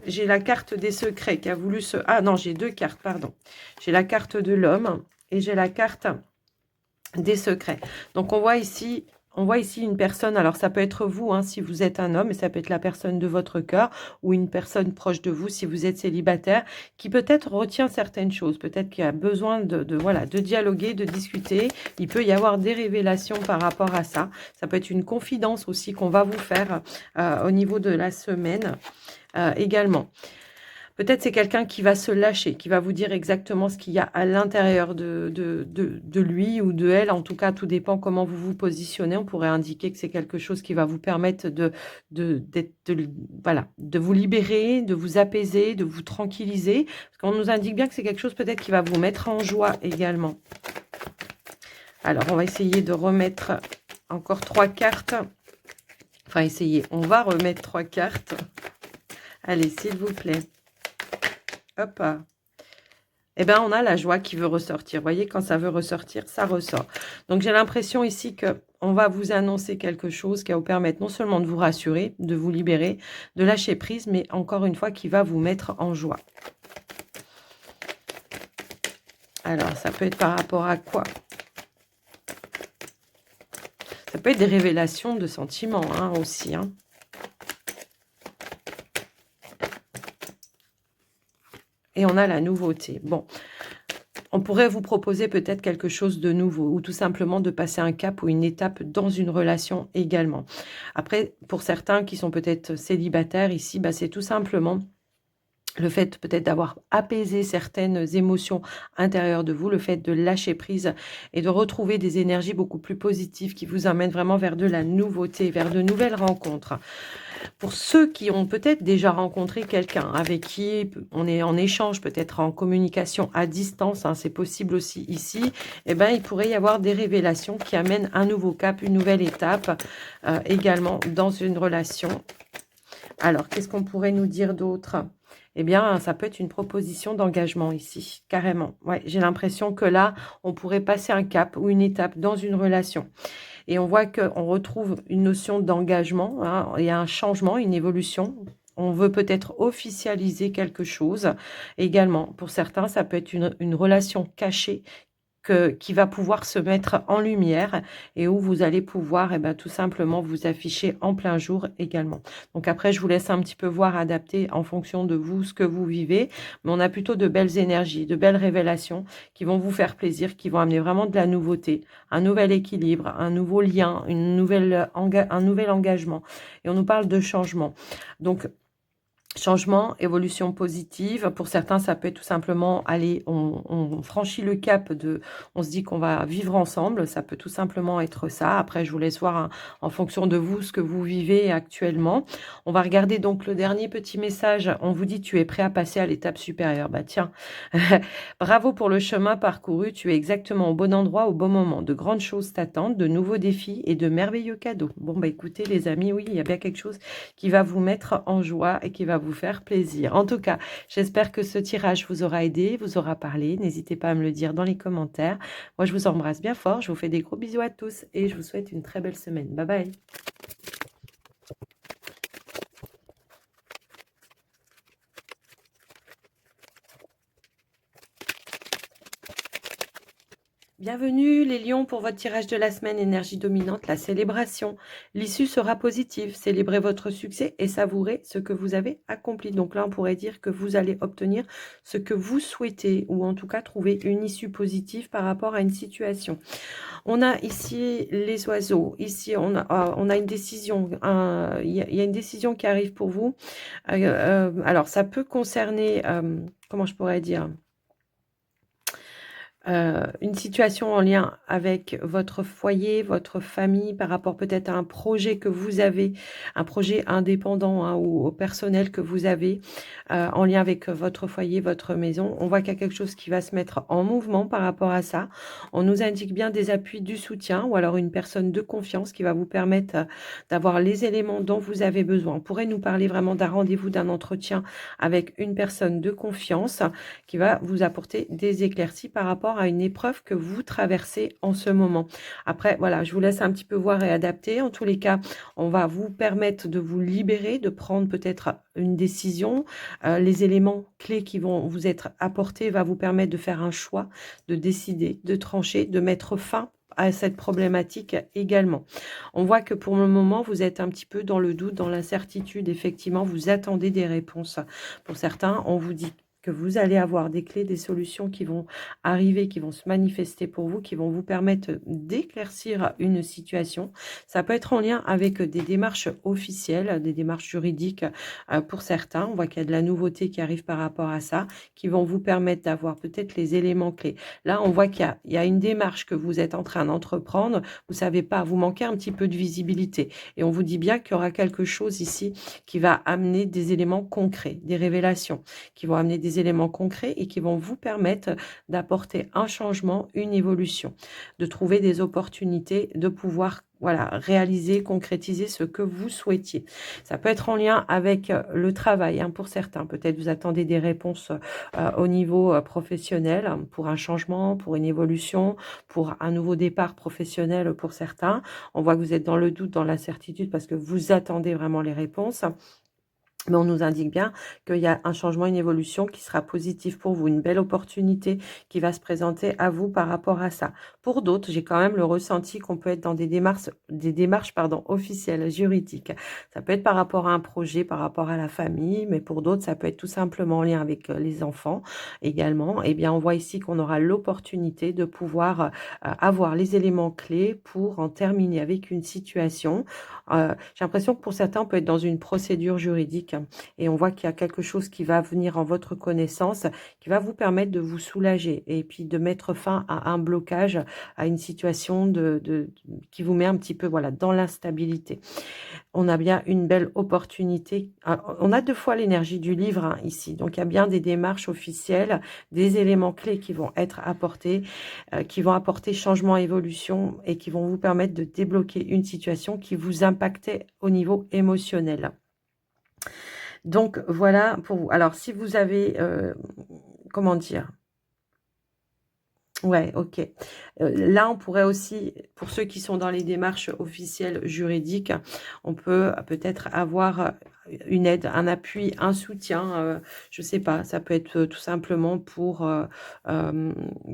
j'ai la carte des secrets qui a voulu se... Ah non, j'ai deux cartes, pardon. J'ai la carte de l'homme et j'ai la carte des secrets. Donc, on voit ici une personne, alors ça peut être vous hein, si vous êtes un homme, et ça peut être la personne de votre cœur ou une personne proche de vous si vous êtes célibataire, qui peut-être retient certaines choses, peut-être qu'il a besoin de dialoguer, de discuter. Il peut y avoir des révélations par rapport à ça. Ça peut être une confidence aussi qu'on va vous faire au niveau de la semaine également. Peut-être c'est quelqu'un qui va se lâcher, qui va vous dire exactement ce qu'il y a à l'intérieur de lui ou de elle. En tout cas, tout dépend comment vous vous positionnez. On pourrait indiquer que c'est quelque chose qui va vous permettre de vous libérer, de vous apaiser, de vous tranquilliser. Parce qu'on nous indique bien que c'est quelque chose peut-être qui va vous mettre en joie également. Alors, on va essayer de remettre encore 3 cartes. Enfin, on va remettre 3 cartes. Allez, s'il vous plaît. Hop. On a la joie qui veut ressortir. Vous voyez, quand ça veut ressortir, ça ressort. Donc, j'ai l'impression ici qu'on va vous annoncer quelque chose qui va vous permettre non seulement de vous rassurer, de vous libérer, de lâcher prise, mais encore une fois, qui va vous mettre en joie. Alors, ça peut être par rapport à quoi? Ça peut être des révélations de sentiments, hein, aussi, hein. Et on a la nouveauté. Bon, on pourrait vous proposer peut-être quelque chose de nouveau ou tout simplement de passer un cap ou une étape dans une relation également. Après, pour certains qui sont peut-être célibataires ici, bah, c'est tout simplement le fait peut-être d'avoir apaisé certaines émotions intérieures de vous, le fait de lâcher prise et de retrouver des énergies beaucoup plus positives qui vous amènent vraiment vers de la nouveauté, vers de nouvelles rencontres. Pour ceux qui ont peut-être déjà rencontré quelqu'un avec qui on est en échange, peut-être en communication à distance, hein, c'est possible aussi ici, eh ben, il pourrait y avoir des révélations qui amènent un nouveau cap, une nouvelle étape également dans une relation. Alors, qu'est-ce qu'on pourrait nous dire d'autre? Eh bien, ça peut être une proposition d'engagement ici, carrément. Ouais, j'ai l'impression que là, on pourrait passer un cap ou une étape dans une relation. Et on voit qu'on retrouve une notion d'engagement, hein, il y a un changement, une évolution. On veut peut-être officialiser quelque chose également. Pour certains, ça peut être une relation cachée qui va pouvoir se mettre en lumière et où vous allez pouvoir eh ben, tout simplement vous afficher en plein jour également. Donc après, je vous laisse un petit peu voir, adapter en fonction de vous, ce que vous vivez. Mais on a plutôt de belles énergies, de belles révélations qui vont vous faire plaisir, qui vont amener vraiment de la nouveauté, un nouvel équilibre, un nouveau lien, un nouvel engagement. Et on nous parle de changement. Donc, changement, évolution positive. Pour certains, ça peut être tout simplement, aller, on franchit le cap de, on se dit qu'on va vivre ensemble. Ça peut tout simplement être ça. Après, je vous laisse voir hein, en fonction de vous, ce que vous vivez actuellement. On va regarder donc le dernier petit message. On vous dit, tu es prêt à passer à l'étape supérieure. Bah tiens, bravo pour le chemin parcouru. Tu es exactement au bon endroit, au bon moment. De grandes choses t'attendent, de nouveaux défis et de merveilleux cadeaux. Bon, bah écoutez les amis, oui, il y a bien quelque chose qui va vous mettre en joie et qui va vous faire plaisir. En tout cas, j'espère que ce tirage vous aura aidé, vous aura parlé. N'hésitez pas à me le dire dans les commentaires. Moi, je vous embrasse bien fort. Je vous fais des gros bisous à tous et je vous souhaite une très belle semaine. Bye bye. Bienvenue les lions pour votre tirage de la semaine énergie dominante, la célébration. L'issue sera positive, célébrez votre succès et savourez ce que vous avez accompli. Donc là, on pourrait dire que vous allez obtenir ce que vous souhaitez ou en tout cas trouver une issue positive par rapport à une situation. On a ici les oiseaux, ici on a une décision, il y a une décision qui arrive pour vous. Alors ça peut concerner, comment je pourrais dire? Une situation en lien avec votre foyer, votre famille, par rapport peut-être à un projet que vous avez, un projet indépendant hein, ou personnel que vous avez en lien avec votre foyer, votre maison. On voit qu'il y a quelque chose qui va se mettre en mouvement par rapport à ça. On nous indique bien des appuis, du soutien ou alors une personne de confiance qui va vous permettre d'avoir les éléments dont vous avez besoin. On pourrait nous parler vraiment d'un rendez-vous, d'un entretien avec une personne de confiance qui va vous apporter des éclaircies par rapport à une épreuve que vous traversez en ce moment. Après, voilà, je vous laisse un petit peu voir et adapter. En tous les cas, on va vous permettre de vous libérer, de prendre peut-être une décision. Les éléments clés qui vont vous être apportés va vous permettre de faire un choix, de décider, de trancher, de mettre fin à cette problématique également. On voit que pour le moment, vous êtes un petit peu dans le doute, dans l'incertitude. Effectivement, vous attendez des réponses. Pour certains, on vous dit que vous allez avoir des clés, des solutions qui vont arriver, qui vont se manifester pour vous, qui vont vous permettre d'éclaircir une situation. Ça peut être en lien avec des démarches officielles, des démarches juridiques pour certains. On voit qu'il y a de la nouveauté qui arrive par rapport à ça, qui vont vous permettre d'avoir peut-être les éléments clés. Là, on voit qu'il y a une démarche que vous êtes en train d'entreprendre. Vous savez pas, vous manquez un petit peu de visibilité. Et on vous dit bien qu'il y aura quelque chose ici qui va amener des éléments concrets, des révélations, qui vont amener des éléments concrets et qui vont vous permettre d'apporter un changement, une évolution, de trouver des opportunités, de pouvoir voilà, réaliser, concrétiser ce que vous souhaitiez. Ça peut être en lien avec le travail hein, pour certains. Peut-être vous attendez des réponses au niveau professionnel pour un changement, pour une évolution, pour un nouveau départ professionnel pour certains. On voit que vous êtes dans le doute, dans l'incertitude parce que vous attendez vraiment les réponses. Mais on nous indique bien qu'il y a un changement, une évolution qui sera positive pour vous, une belle opportunité qui va se présenter à vous par rapport à ça. Pour d'autres, j'ai quand même le ressenti qu'on peut être dans des démarches pardon, officielles, juridiques. Ça peut être par rapport à un projet, par rapport à la famille, mais pour d'autres, ça peut être tout simplement en lien avec les enfants également. Eh bien, on voit ici qu'on aura l'opportunité de pouvoir avoir les éléments clés pour en terminer avec une situation. J'ai l'impression que pour certains, on peut être dans une procédure juridique et on voit qu'il y a quelque chose qui va venir en votre connaissance, qui va vous permettre de vous soulager et puis de mettre fin à un blocage, à une situation qui vous met un petit peu voilà, dans l'instabilité. On a bien une belle opportunité. On a 2 fois l'énergie du livre, hein, ici. Donc, il y a bien des démarches officielles, des éléments clés qui vont être apportés, qui vont apporter changement, évolution et qui vont vous permettre de débloquer une situation qui vous impactait au niveau émotionnel. Donc, voilà pour vous. Alors, si vous avez, comment dire? Ouais, OK. Là, on pourrait aussi, pour ceux qui sont dans les démarches officielles juridiques, on peut peut-être avoir, une aide, un appui, un soutien, je sais pas, ça peut être, tout simplement pour, hem,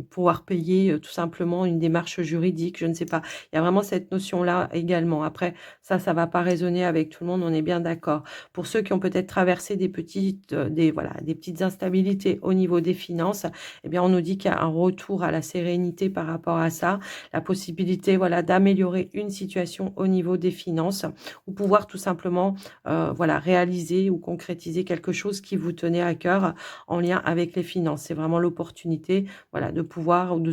pouvoir payer, tout simplement une démarche juridique, je ne sais pas. Il y a vraiment cette notion-là également. Après ça va pas résonner avec tout le monde, on est bien d'accord. Pour ceux qui ont peut-être traversé des petites instabilités au niveau des finances, eh bien, on nous dit qu'il y a un retour à la sérénité par rapport à ça, la possibilité, voilà, d'améliorer une situation au niveau des finances ou pouvoir tout simplement, voilà, réaliser ou concrétiser quelque chose qui vous tenait à cœur en lien avec les finances. C'est vraiment l'opportunité, voilà, de pouvoir ou de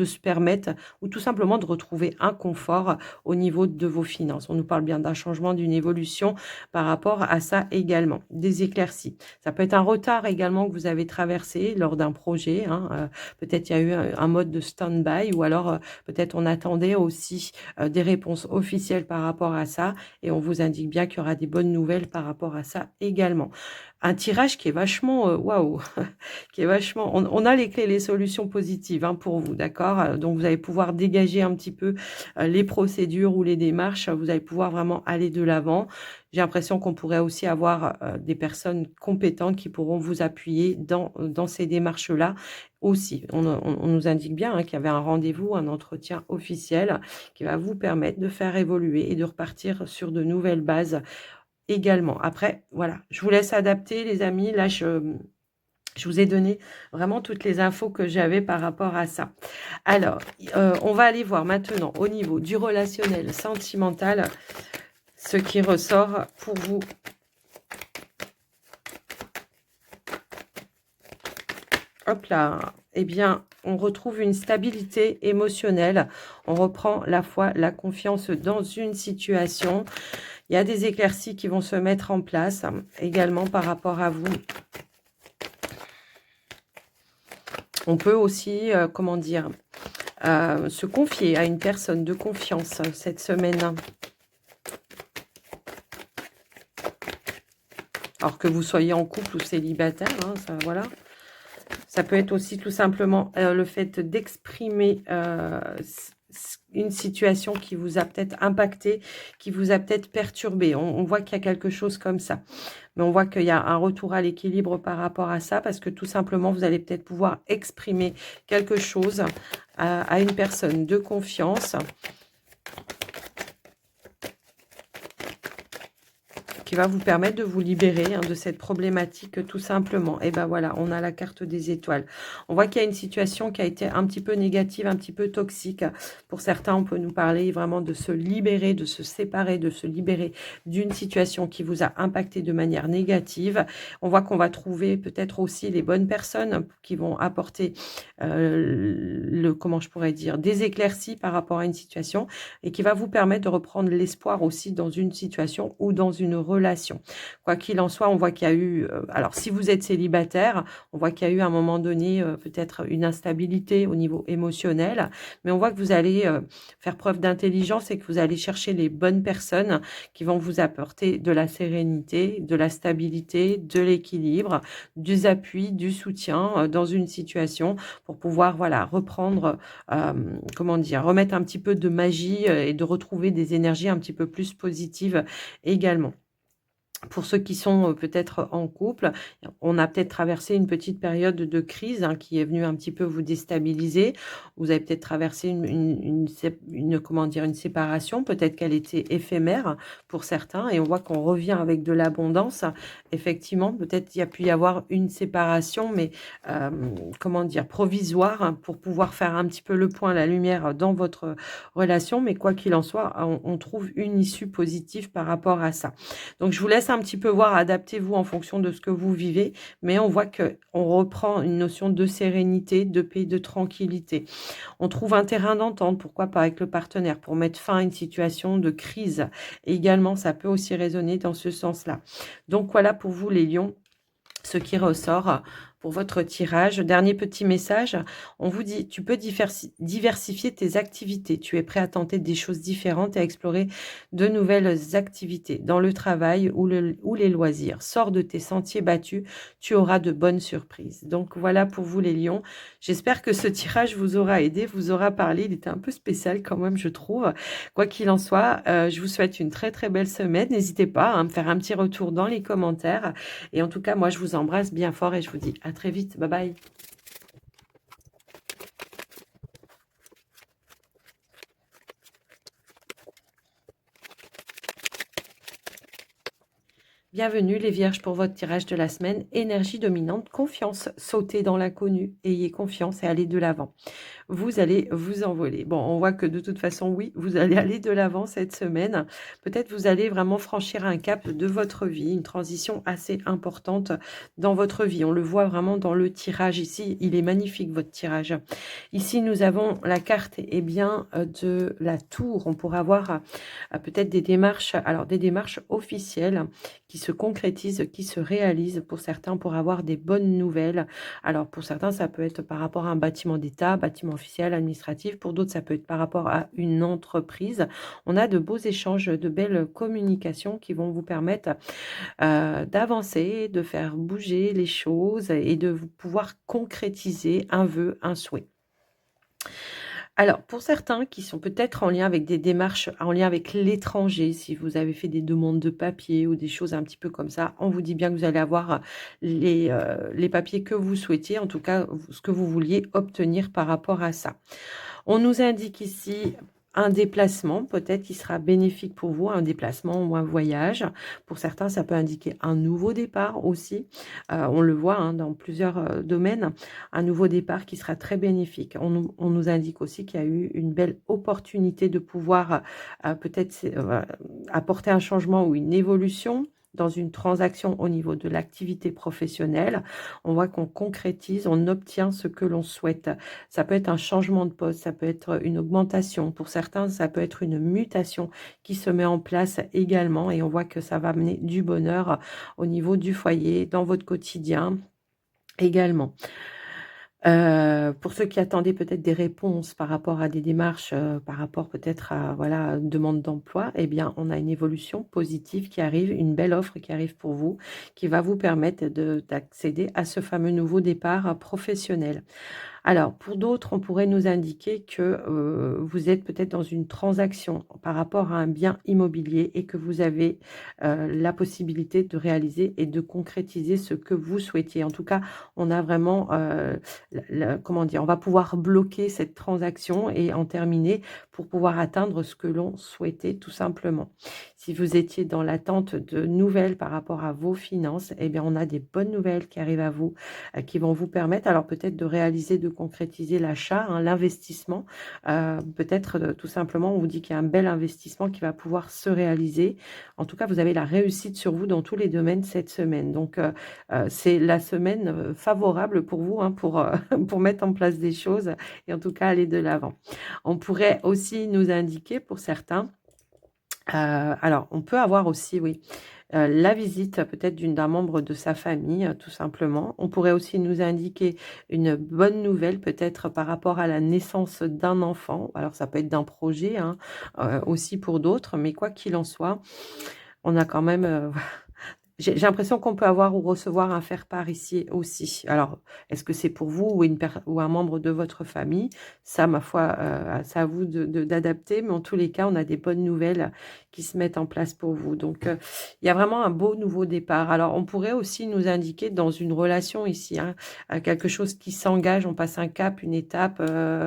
se permettre ou tout simplement de retrouver un confort au niveau de vos finances. On nous parle bien d'un changement, d'une évolution par rapport à ça également. Des éclaircies. Ça peut être un retard également que vous avez traversé lors d'un projet, hein, peut-être il y a eu un mode de stand-by ou alors, peut-être on attendait aussi, des réponses officielles par rapport à ça et on vous indique bien qu'il y aura des bonnes nouvelles par rapport à ça également. Un tirage qui est vachement, waouh, qui est vachement on a les clés, les solutions positives, hein, pour vous, d'accord? Donc vous allez pouvoir dégager un petit peu, les procédures ou les démarches, vous allez pouvoir vraiment aller de l'avant. J'ai l'impression qu'on pourrait aussi avoir, des personnes compétentes qui pourront vous appuyer dans ces démarches-là aussi. On nous indique bien, hein, qu'il y avait un rendez-vous, un entretien officiel qui va vous permettre de faire évoluer et de repartir sur de nouvelles bases également. Après, voilà, je vous laisse adapter les amis. Là, je vous ai donné vraiment toutes les infos que j'avais par rapport à ça. Alors, on va aller voir maintenant au niveau du relationnel sentimental, ce qui ressort pour vous. Hop là, eh bien, on retrouve une stabilité émotionnelle. On reprend la foi, la confiance dans une situation. Il y a des éclaircies qui vont se mettre en place également par rapport à vous. On peut aussi, comment dire, se confier à une personne de confiance cette semaine. Alors que vous soyez en couple ou célibataire, hein, ça, voilà. Ça peut être aussi tout simplement le fait d'exprimer une situation qui vous a peut-être impacté, qui vous a peut-être perturbé. On voit qu'il y a quelque chose comme ça. Mais on voit qu'il y a un retour à l'équilibre par rapport à ça parce que tout simplement, vous allez peut-être pouvoir exprimer quelque chose à une personne de confiance qui va vous permettre de vous libérer, hein, de cette problématique tout simplement. Et ben voilà, on a la carte des étoiles. On voit qu'il y a une situation qui a été un petit peu négative, un petit peu toxique. Pour certains, on peut nous parler vraiment de se libérer, de se séparer, de se libérer d'une situation qui vous a impacté de manière négative. On voit qu'on va trouver peut-être aussi les bonnes personnes qui vont apporter comment je pourrais dire, des éclaircies par rapport à une situation et qui va vous permettre de reprendre l'espoir aussi dans une situation ou dans une relation. Quoi qu'il en soit, on voit qu'il y a eu, alors si vous êtes célibataire, on voit qu'il y a eu à un moment donné peut-être une instabilité au niveau émotionnel, mais on voit que vous allez faire preuve d'intelligence et que vous allez chercher les bonnes personnes qui vont vous apporter de la sérénité, de la stabilité, de l'équilibre, du appui, du soutien dans une situation pour pouvoir voilà reprendre, comment dire, remettre un petit peu de magie et de retrouver des énergies un petit peu plus positives également. Pour ceux qui sont, peut-être en couple, on a peut-être traversé une petite période de crise, hein, qui est venue un petit peu vous déstabiliser. Vous avez peut-être traversé comment dire? Une séparation, peut-être qu'elle était éphémère pour certains et on voit qu'on revient avec de l'abondance. Effectivement, peut-être il y a pu y avoir une séparation, mais, comment dire? Provisoire, hein, pour pouvoir faire un petit peu le point, la lumière dans votre relation. Mais quoi qu'il en soit, on trouve une issue positive par rapport à ça. Donc je vous laisse un petit peu voir, adaptez-vous en fonction de ce que vous vivez, mais on voit que on reprend une notion de sérénité, de paix, de tranquillité. On trouve un terrain d'entente, pourquoi pas avec le partenaire, pour mettre fin à une situation de crise. Et également, ça peut aussi résonner dans ce sens-là. Donc voilà pour vous les lions, ce qui ressort pour votre tirage. Dernier petit message, on vous dit, tu peux diversifier tes activités. Tu es prêt à tenter des choses différentes et à explorer de nouvelles activités dans le travail ou les loisirs. Sors de tes sentiers battus, tu auras de bonnes surprises. Donc voilà pour vous les lions. J'espère que ce tirage vous aura aidé, vous aura parlé. Il était un peu spécial quand même, je trouve. Quoi qu'il en soit, je vous souhaite une très très belle semaine. N'hésitez pas à me faire un petit retour dans les commentaires. Et en tout cas, moi, je vous embrasse bien fort et je vous dis à très vite. Bye bye. Bienvenue les vierges pour votre tirage de la semaine. Énergie dominante, confiance. Sautez dans l'inconnu. Ayez confiance et allez de l'avant. Vous allez vous envoler. Bon, on voit que de toute façon, oui, vous allez aller de l'avant cette semaine. Peut-être vous allez vraiment franchir un cap de votre vie, une transition assez importante dans votre vie. On le voit vraiment dans le tirage ici. Il est magnifique, votre tirage. Ici, nous avons la carte de la tour. On pourrait avoir peut-être des démarches, alors des démarches officielles qui se concrétisent, qui se réalisent pour certains pour avoir des bonnes nouvelles. Alors pour certains, ça peut être par rapport à un bâtiment d'État, bâtiment officiel, administratif. Pour d'autres, ça peut être par rapport à une entreprise. On a de beaux échanges, de belles communications qui vont vous permettre d'avancer, de faire bouger les choses et de vous pouvoir concrétiser un vœu, un souhait. Alors, pour certains qui sont peut-être en lien avec des démarches, en lien avec l'étranger, si vous avez fait des demandes de papiers ou des choses un petit peu comme ça, on vous dit bien que vous allez avoir les papiers que vous souhaitiez, en tout cas ce que vous vouliez obtenir par rapport à ça. On nous indique ici un déplacement, peut-être qui sera bénéfique pour vous, un déplacement ou un voyage. Pour certains, ça peut indiquer un nouveau départ aussi. On le voit hein, dans plusieurs domaines, un nouveau départ qui sera très bénéfique. On nous indique aussi qu'il y a eu une belle opportunité de pouvoir peut-être apporter un changement ou une évolution dans une transaction au niveau de l'activité professionnelle. On voit qu'on concrétise, on obtient ce que l'on souhaite. Ça peut être un changement de poste, ça peut être une augmentation. Pour certains, ça peut être une mutation qui se met en place également et on voit que ça va amener du bonheur au niveau du foyer, dans votre quotidien également. Pour ceux qui attendaient peut-être des réponses par rapport à des démarches, par rapport peut-être à voilà, une demande d'emploi, eh bien, on a une évolution positive qui arrive, une belle offre qui arrive pour vous, qui va vous permettre d'accéder à ce fameux nouveau départ professionnel. Alors, pour d'autres, on pourrait nous indiquer que vous êtes peut-être dans une transaction par rapport à un bien immobilier et que vous avez la possibilité de réaliser et de concrétiser ce que vous souhaitiez. En tout cas, on a vraiment, comment dire, on va pouvoir bloquer cette transaction et en terminer pour pouvoir atteindre ce que l'on souhaitait tout simplement. Si vous étiez dans l'attente de nouvelles par rapport à vos finances, eh bien, on a des bonnes nouvelles qui arrivent à vous, qui vont vous permettre alors peut-être de réaliser, de concrétiser l'achat, hein, l'investissement. Peut-être tout simplement, on vous dit qu'il y a un bel investissement qui va pouvoir se réaliser. En tout cas, vous avez la réussite sur vous dans tous les domaines cette semaine. Donc, c'est la semaine favorable pour vous hein, pour mettre en place des choses et en tout cas aller de l'avant. On pourrait aussi nous indiquer pour certains, alors on peut avoir aussi, oui, la visite peut-être d'un membre de sa famille, tout simplement. On pourrait aussi nous indiquer une bonne nouvelle, peut-être par rapport à la naissance d'un enfant. Alors ça peut être d'un projet, hein, aussi pour d'autres, mais quoi qu'il en soit, on a quand même J'ai l'impression qu'on peut avoir ou recevoir un faire-part ici aussi. Alors, est-ce que c'est pour vous ou, ou un membre de votre famille? Ça, ma foi, c'est à vous d'adapter. Mais en tous les cas, on a des bonnes nouvelles qui se mettent en place pour vous. Donc, il y a vraiment un beau nouveau départ. Alors, on pourrait aussi nous indiquer dans une relation ici, hein, quelque chose qui s'engage. On passe un cap, une étape.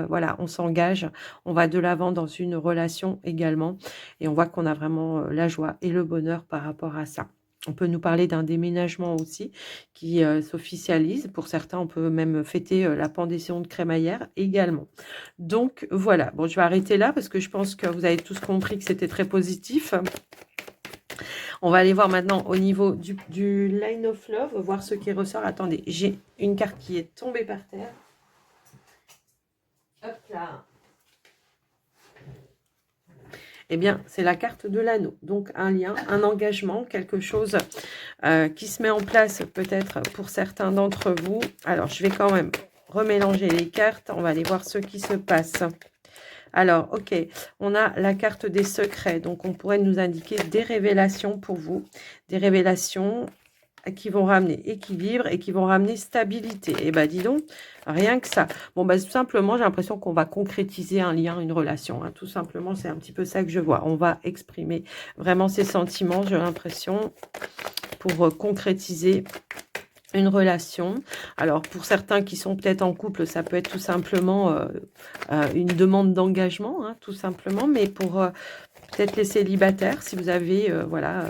Voilà, on s'engage. On va de l'avant dans une relation également. Et on voit qu'on a vraiment la joie et le bonheur par rapport à ça. On peut nous parler d'un déménagement aussi qui s'officialise. Pour certains, on peut même fêter la pendaison de crémaillère également. Donc voilà, bon, je vais arrêter là parce que je pense que vous avez tous compris que c'était très positif. On va aller voir maintenant au niveau du Line of Love, voir ce qui ressort. Attendez, j'ai une carte qui est tombée par terre. Hop là. Eh bien, c'est la carte de l'anneau. Donc, un lien, un engagement, quelque chose qui se met en place peut-être pour certains d'entre vous. Alors, je vais quand même remélanger les cartes. On va aller voir ce qui se passe. Alors, ok, on a la carte des secrets. Donc, on pourrait nous indiquer des révélations pour vous. Des révélations qui vont ramener équilibre et qui vont ramener stabilité. Et bien, dis donc, rien que ça. Bon, bah, tout simplement, j'ai l'impression qu'on va concrétiser un lien, une relation. Hein. Tout simplement, c'est un petit peu ça que je vois. On va exprimer vraiment ses sentiments, j'ai l'impression, pour concrétiser une relation. Alors, pour certains qui sont peut-être en couple, ça peut être tout simplement une demande d'engagement, hein, tout simplement. Mais pour peut-être les célibataires, si vous avez, voilà...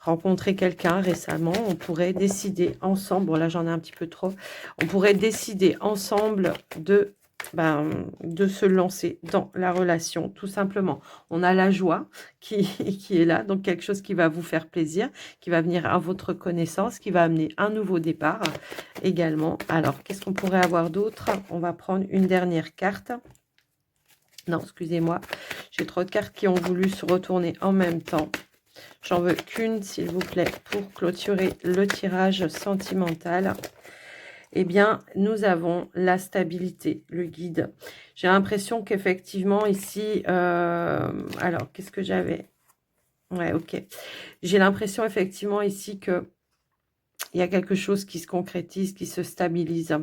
rencontrer quelqu'un récemment, on pourrait décider ensemble, bon là j'en ai un petit peu trop, on pourrait décider ensemble de se lancer dans la relation, tout simplement. On a la joie qui est là, donc quelque chose qui va vous faire plaisir, qui va venir à votre connaissance, qui va amener un nouveau départ également. Alors, qu'est-ce qu'on pourrait avoir d'autre? On va prendre une dernière carte. Non, excusez-moi, j'ai trop de cartes qui ont voulu se retourner en même temps. J'en veux qu'une, s'il vous plaît, pour clôturer le tirage sentimental. Eh bien, nous avons la stabilité, le guide. J'ai l'impression qu'effectivement, ici... alors, qu'est-ce que j'avais? Ouais, ok. J'ai l'impression, effectivement, ici que... il y a quelque chose qui se concrétise, qui se stabilise.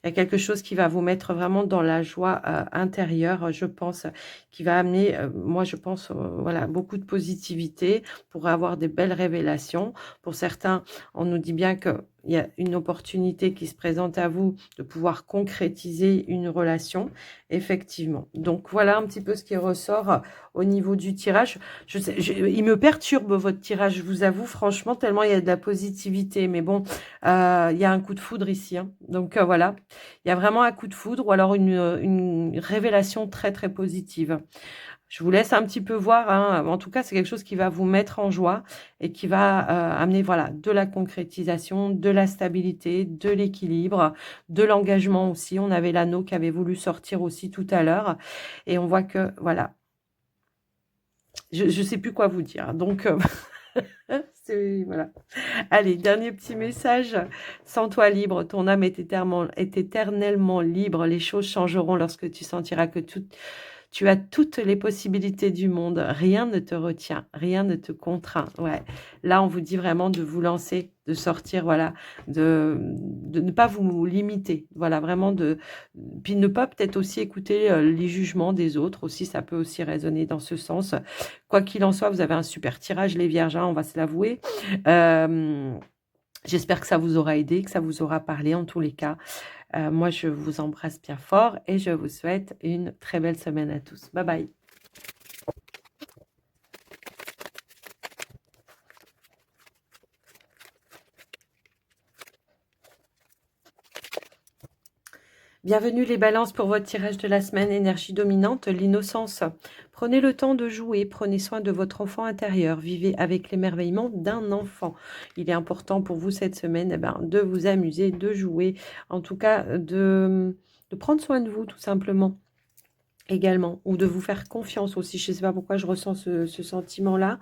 Il y a quelque chose qui va vous mettre vraiment dans la joie intérieure, je pense, qui va amener, moi je pense, voilà, beaucoup de positivité pour avoir des belles révélations. Pour certains, on nous dit bien qu'il y a une opportunité qui se présente à vous de pouvoir concrétiser une relation, effectivement. Donc voilà un petit peu ce qui ressort au niveau du tirage. Il me perturbe votre tirage, je vous avoue, franchement, tellement il y a de la positivité. Mais bon, il y a un coup de foudre ici. Hein. Donc voilà, il y a vraiment un coup de foudre ou alors une révélation très, très positive. Je vous laisse un petit peu voir. Hein. En tout cas, c'est quelque chose qui va vous mettre en joie et qui va amener voilà, de la concrétisation, de la stabilité, de l'équilibre, de l'engagement aussi. On avait l'anneau qui avait voulu sortir aussi tout à l'heure. Et on voit que, voilà, je ne sais plus quoi vous dire. Donc, voilà. Allez, dernier petit message. Sens-toi libre. Ton âme est éternellement libre. Les choses changeront lorsque tu sentiras que tu as toutes les possibilités du monde. Rien ne te retient. Rien ne te contraint. Ouais. Là, on vous dit vraiment de vous lancer, de sortir, voilà, de ne pas vous limiter. Voilà, vraiment puis ne pas peut-être aussi écouter les jugements des autres aussi. Ça peut aussi résonner dans ce sens. Quoi qu'il en soit, vous avez un super tirage, les vierges, hein, on va se l'avouer. J'espère que ça vous aura aidé, que ça vous aura parlé en tous les cas. Moi, je vous embrasse bien fort et je vous souhaite une très belle semaine à tous. Bye bye. Bienvenue les balances pour votre tirage de la semaine, énergie dominante, l'innocence. Prenez le temps de jouer, prenez soin de votre enfant intérieur, vivez avec l'émerveillement d'un enfant. Il est important pour vous cette semaine de vous amuser, de jouer, en tout cas de prendre soin de vous tout simplement. également, ou de vous faire confiance aussi. Je ne sais pas pourquoi je ressens ce sentiment-là.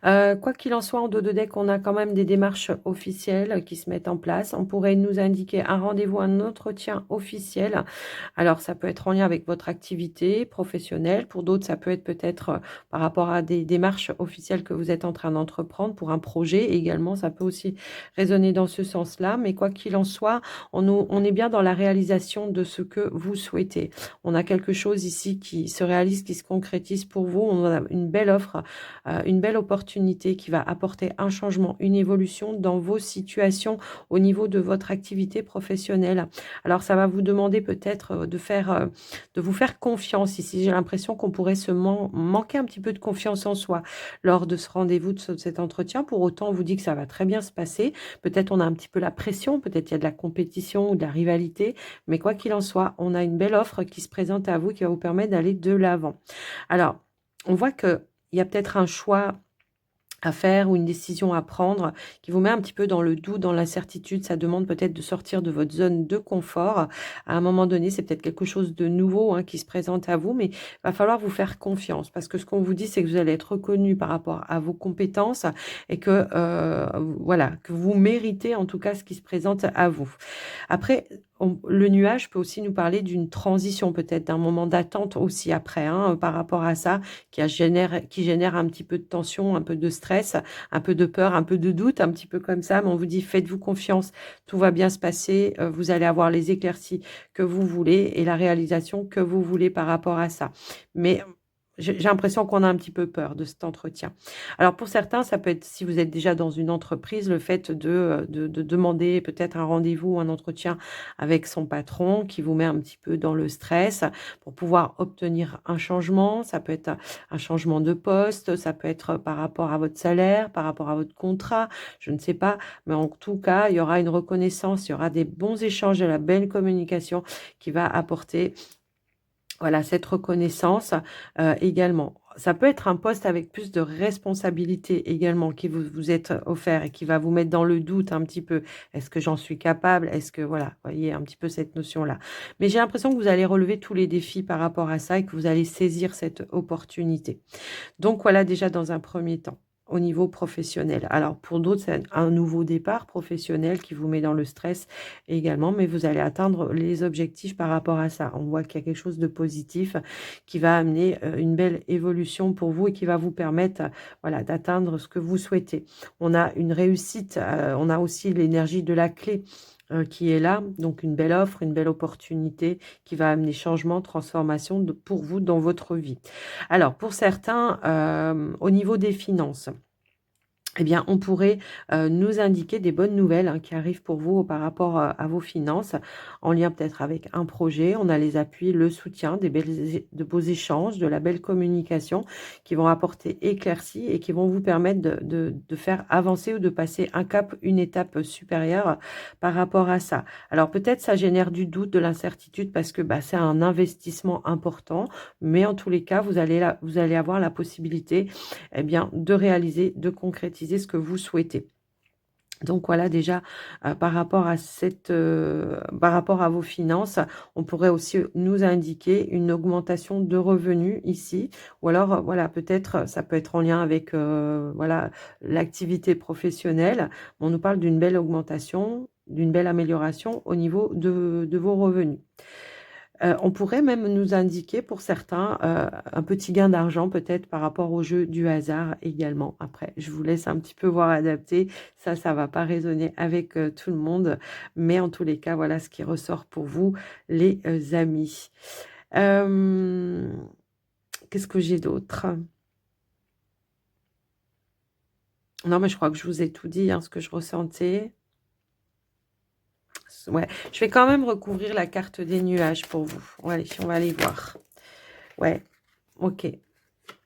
Quoi qu'il en soit, en dos de deck, on a quand même des démarches officielles qui se mettent en place. On pourrait nous indiquer un rendez-vous, un entretien officiel. Alors, ça peut être en lien avec votre activité professionnelle. Pour d'autres, ça peut être peut-être par rapport à des démarches officielles que vous êtes en train d'entreprendre pour un projet. Également, ça peut aussi résonner dans ce sens-là. Mais quoi qu'il en soit, on est bien dans la réalisation de ce que vous souhaitez. On a quelque chose ici qui se réalise, qui se concrétise pour vous. On a une belle offre, une belle opportunité qui va apporter un changement, une évolution dans vos situations au niveau de votre activité professionnelle. Alors, ça va vous demander peut-être de vous faire confiance ici. J'ai l'impression qu'on pourrait se manquer un petit peu de confiance en soi lors de ce rendez-vous, de cet entretien. Pour autant, on vous dit que ça va très bien se passer. Peut-être on a un petit peu la pression, peut-être il y a de la compétition ou de la rivalité, mais quoi qu'il en soit, on a une belle offre qui se présente à vous qui va vous permettre d'aller de l'avant. Alors, on voit qu'il y a peut-être un choix à faire ou une décision à prendre qui vous met un petit peu dans le doute, dans l'incertitude. Ça demande peut-être de sortir de votre zone de confort. À un moment donné, c'est peut-être quelque chose de nouveau qui se présente à vous, mais il va falloir vous faire confiance parce que ce qu'on vous dit, c'est que vous allez être reconnu par rapport à vos compétences et que, voilà, que vous méritez en tout cas ce qui se présente à vous. Après, le nuage peut aussi nous parler d'une transition, peut-être d'un moment d'attente aussi après, par rapport à ça, qui génère un petit peu de tension, un peu de stress, un peu de peur, un peu de doute, un petit peu comme ça. Mais on vous dit, faites-vous confiance, tout va bien se passer, vous allez avoir les éclaircies que vous voulez et la réalisation que vous voulez par rapport à ça. Mais j'ai l'impression qu'on a un petit peu peur de cet entretien. Alors pour certains, ça peut être, si vous êtes déjà dans une entreprise, le fait de demander peut-être un rendez-vous, un entretien avec son patron qui vous met un petit peu dans le stress pour pouvoir obtenir un changement. Ça peut être un changement de poste, ça peut être par rapport à votre salaire, par rapport à votre contrat, je ne sais pas. Mais en tout cas, il y aura une reconnaissance, il y aura des bons échanges, de la belle communication qui va apporter voilà, cette reconnaissance, également. Ça peut être un poste avec plus de responsabilité également qui vous est offert et qui va vous mettre dans le doute un petit peu. Est-ce que j'en suis capable? Est-ce que voilà, voyez un petit peu cette notion-là. Mais j'ai l'impression que vous allez relever tous les défis par rapport à ça et que vous allez saisir cette opportunité. Donc voilà déjà dans un premier temps, au niveau professionnel. Alors pour d'autres, c'est un nouveau départ professionnel qui vous met dans le stress également, mais vous allez atteindre les objectifs par rapport à ça. On voit qu'il y a quelque chose de positif qui va amener une belle évolution pour vous et qui va vous permettre voilà, d'atteindre ce que vous souhaitez. On a une réussite, on a aussi l'énergie de la clé qui est là, donc une belle offre, une belle opportunité qui va amener changement, transformation pour vous dans votre vie. Alors, pour certains, au niveau des finances, eh bien, on pourrait nous indiquer des bonnes nouvelles qui arrivent pour vous par rapport à vos finances, en lien peut-être avec un projet. On a les appuis, le soutien, de beaux échanges, de la belle communication qui vont apporter éclaircie et qui vont vous permettre de faire avancer ou de passer un cap, une étape supérieure par rapport à ça. Alors peut-être ça génère du doute, de l'incertitude parce que c'est un investissement important, mais en tous les cas, vous allez avoir la possibilité eh bien, de réaliser, de concrétiser ce que vous souhaitez. Donc voilà déjà par rapport à vos finances, on pourrait aussi nous indiquer une augmentation de revenus ici ou alors voilà, peut-être ça peut être en lien avec voilà, l'activité professionnelle. On nous parle d'une belle augmentation, d'une belle amélioration au niveau de vos revenus. On pourrait même nous indiquer pour certains, un petit gain d'argent peut-être par rapport au jeu du hasard également. Après, je vous laisse un petit peu voir adapter. Ça va pas résonner avec, tout le monde, mais en tous les cas, voilà ce qui ressort pour vous les, amis. Hem, qu'est-ce que j'ai d'autre? Non, mais je crois que je vous ai tout dit, ce que je ressentais. Ouais, je vais quand même recouvrir la carte des nuages pour vous. Allez, on va aller voir. Ouais, OK.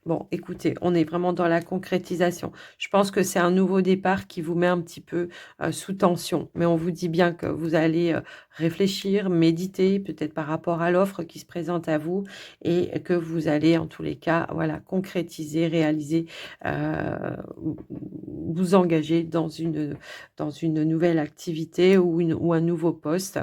Bon, écoutez, on est vraiment dans la concrétisation. Je pense que c'est un nouveau départ qui vous met un petit peu, sous tension. Mais on vous dit bien que vous allez, réfléchir, méditer, peut-être par rapport à l'offre qui se présente à vous et que vous allez en tous les cas, voilà, concrétiser, réaliser, vous engager dans une nouvelle activité ou un nouveau poste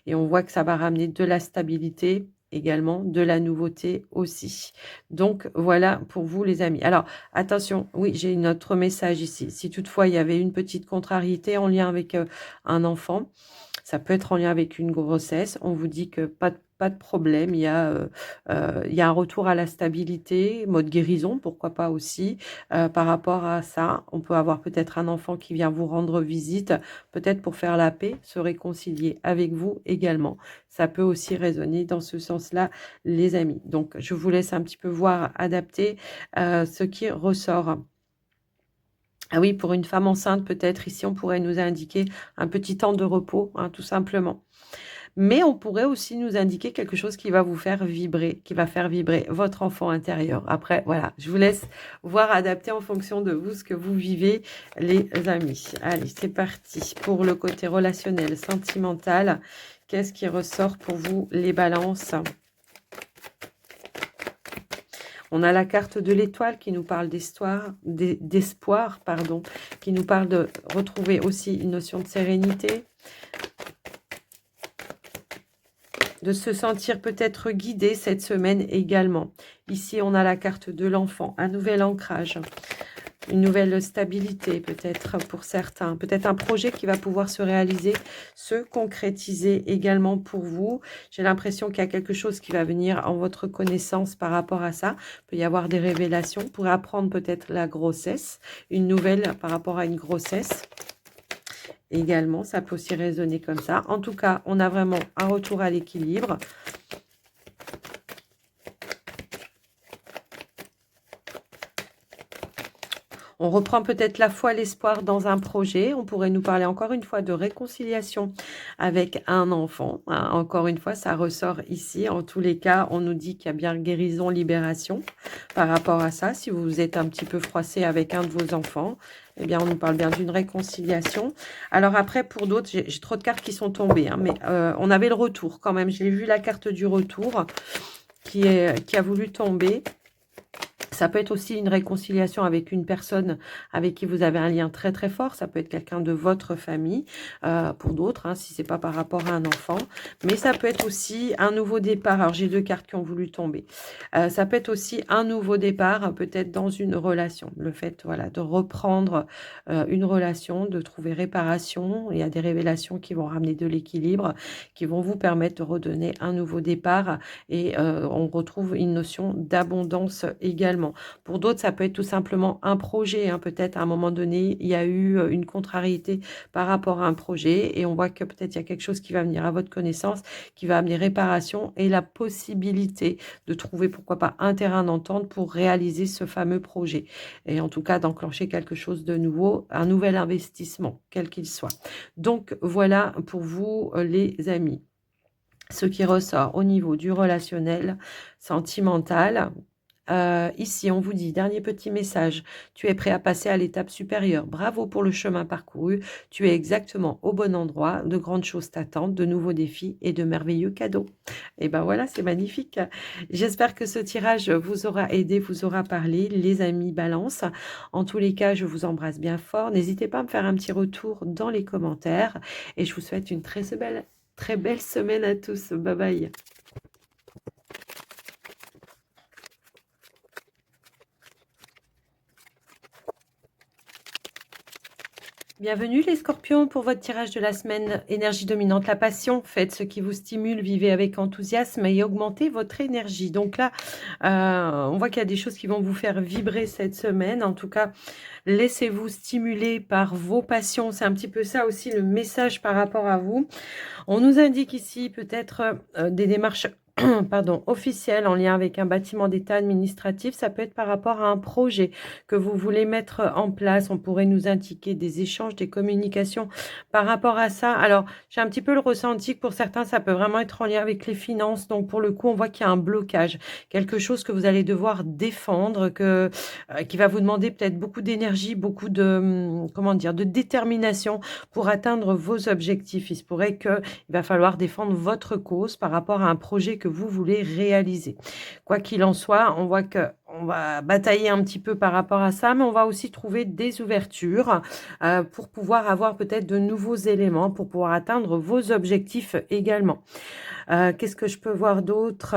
et on voit que ça va ramener de la stabilité, également de la nouveauté aussi. Donc voilà pour vous les amis. Alors attention, oui, j'ai une autre message ici. Si toutefois il y avait une petite contrariété en lien avec un enfant, ça peut être en lien avec une grossesse. On vous dit que pas de problème. Il y a un retour à la stabilité, mode guérison, pourquoi pas aussi. Par rapport à ça, on peut avoir peut-être un enfant qui vient vous rendre visite, peut-être pour faire la paix, se réconcilier avec vous également. Ça peut aussi résonner dans ce sens-là, les amis. Donc, je vous laisse un petit peu voir, adapter ce qui ressort. Ah oui, pour une femme enceinte, peut-être ici, on pourrait nous indiquer un petit temps de repos, hein, tout simplement. Mais on pourrait aussi nous indiquer quelque chose qui va vous faire vibrer, qui va faire vibrer votre enfant intérieur. Après, voilà, je vous laisse voir adapter en fonction de vous ce que vous vivez, les amis. Allez, c'est parti pour le côté relationnel, sentimental. Qu'est-ce qui ressort pour vous, les balances ? On a la carte de l'étoile qui nous parle d'espoir, pardon, qui nous parle de retrouver aussi une notion de sérénité, de se sentir peut-être guidé cette semaine également. Ici, on a la carte de l'enfant, un nouvel ancrage, une nouvelle stabilité peut-être pour certains, peut-être un projet qui va pouvoir se réaliser, se concrétiser également pour vous. J'ai l'impression qu'il y a quelque chose qui va venir en votre connaissance par rapport à ça. Il peut y avoir des révélations pour apprendre peut-être la grossesse, une nouvelle par rapport à une grossesse. Également, ça peut aussi résonner comme ça. En tout cas, on a vraiment un retour à l'équilibre. On reprend peut-être la foi, l'espoir dans un projet. On pourrait nous parler encore une fois de réconciliation avec un enfant. Hein, encore une fois, ça ressort ici. En tous les cas, on nous dit qu'il y a bien guérison, libération par rapport à ça. Si vous êtes un petit peu froissé avec un de vos enfants, eh bien, on nous parle bien d'une réconciliation. Alors après, pour d'autres, j'ai trop de cartes qui sont tombées, hein, mais on avait le retour quand même. J'ai vu la carte du retour qui a voulu tomber. Ça peut être aussi une réconciliation avec une personne avec qui vous avez un lien très très fort. Ça peut être quelqu'un de votre famille, pour d'autres, hein, si c'est pas par rapport à un enfant. Mais ça peut être aussi un nouveau départ. Alors j'ai deux cartes qui ont voulu tomber. Ça peut être aussi un nouveau départ, peut-être dans une relation. Le fait, voilà, de reprendre une relation, de trouver réparation. Il y a des révélations qui vont ramener de l'équilibre, qui vont vous permettre de redonner un nouveau départ. Et on retrouve une notion d'abondance également. Pour d'autres, ça peut être tout simplement un projet. Hein. Peut-être à un moment donné, il y a eu une contrariété par rapport à un projet et on voit que peut-être il y a quelque chose qui va venir à votre connaissance, qui va amener réparation et la possibilité de trouver, pourquoi pas, un terrain d'entente pour réaliser ce fameux projet. Et en tout cas, d'enclencher quelque chose de nouveau, un nouvel investissement, quel qu'il soit. Donc, voilà pour vous, les amis. Ce qui ressort au niveau du relationnel, sentimental. Ici, on vous dit, dernier petit message, tu es prêt à passer à l'étape supérieure. Bravo pour le chemin parcouru. Tu es exactement au bon endroit. De grandes choses t'attendent, de nouveaux défis et de merveilleux cadeaux. Et ben voilà, c'est magnifique. J'espère que ce tirage vous aura aidé, vous aura parlé, les amis Balance. En tous les cas, je vous embrasse bien fort. N'hésitez pas à me faire un petit retour dans les commentaires. Et je vous souhaite une très belle semaine à tous. Bye bye. Bienvenue les scorpions pour votre tirage de la semaine énergie dominante, la passion. Faites ce qui vous stimule, vivez avec enthousiasme et augmentez votre énergie. Donc là, on voit qu'il y a des choses qui vont vous faire vibrer cette semaine. En tout cas, laissez-vous stimuler par vos passions. C'est un petit peu ça aussi le message par rapport à vous. On nous indique ici peut-être des démarches pardon, officielles en lien avec un bâtiment d'état administratif. Ça peut être par rapport à un projet que vous voulez mettre en place. On pourrait nous indiquer des échanges, des communications par rapport à ça. Alors, j'ai un petit peu le ressenti que pour certains, ça peut vraiment être en lien avec les finances. Donc, pour le coup, on voit qu'il y a un blocage, quelque chose que vous allez devoir défendre, qui va vous demander peut-être beaucoup d'énergie, beaucoup de, comment dire, de détermination pour atteindre vos objectifs. Il se pourrait qu'il va falloir défendre votre cause par rapport à un projet que que vous voulez réaliser. Quoi qu'il en soit, on voit que on va batailler un petit peu par rapport à ça, mais on va aussi trouver des ouvertures pour pouvoir avoir peut-être de nouveaux éléments, pour pouvoir atteindre vos objectifs également. Qu'est-ce que je peux voir d'autre?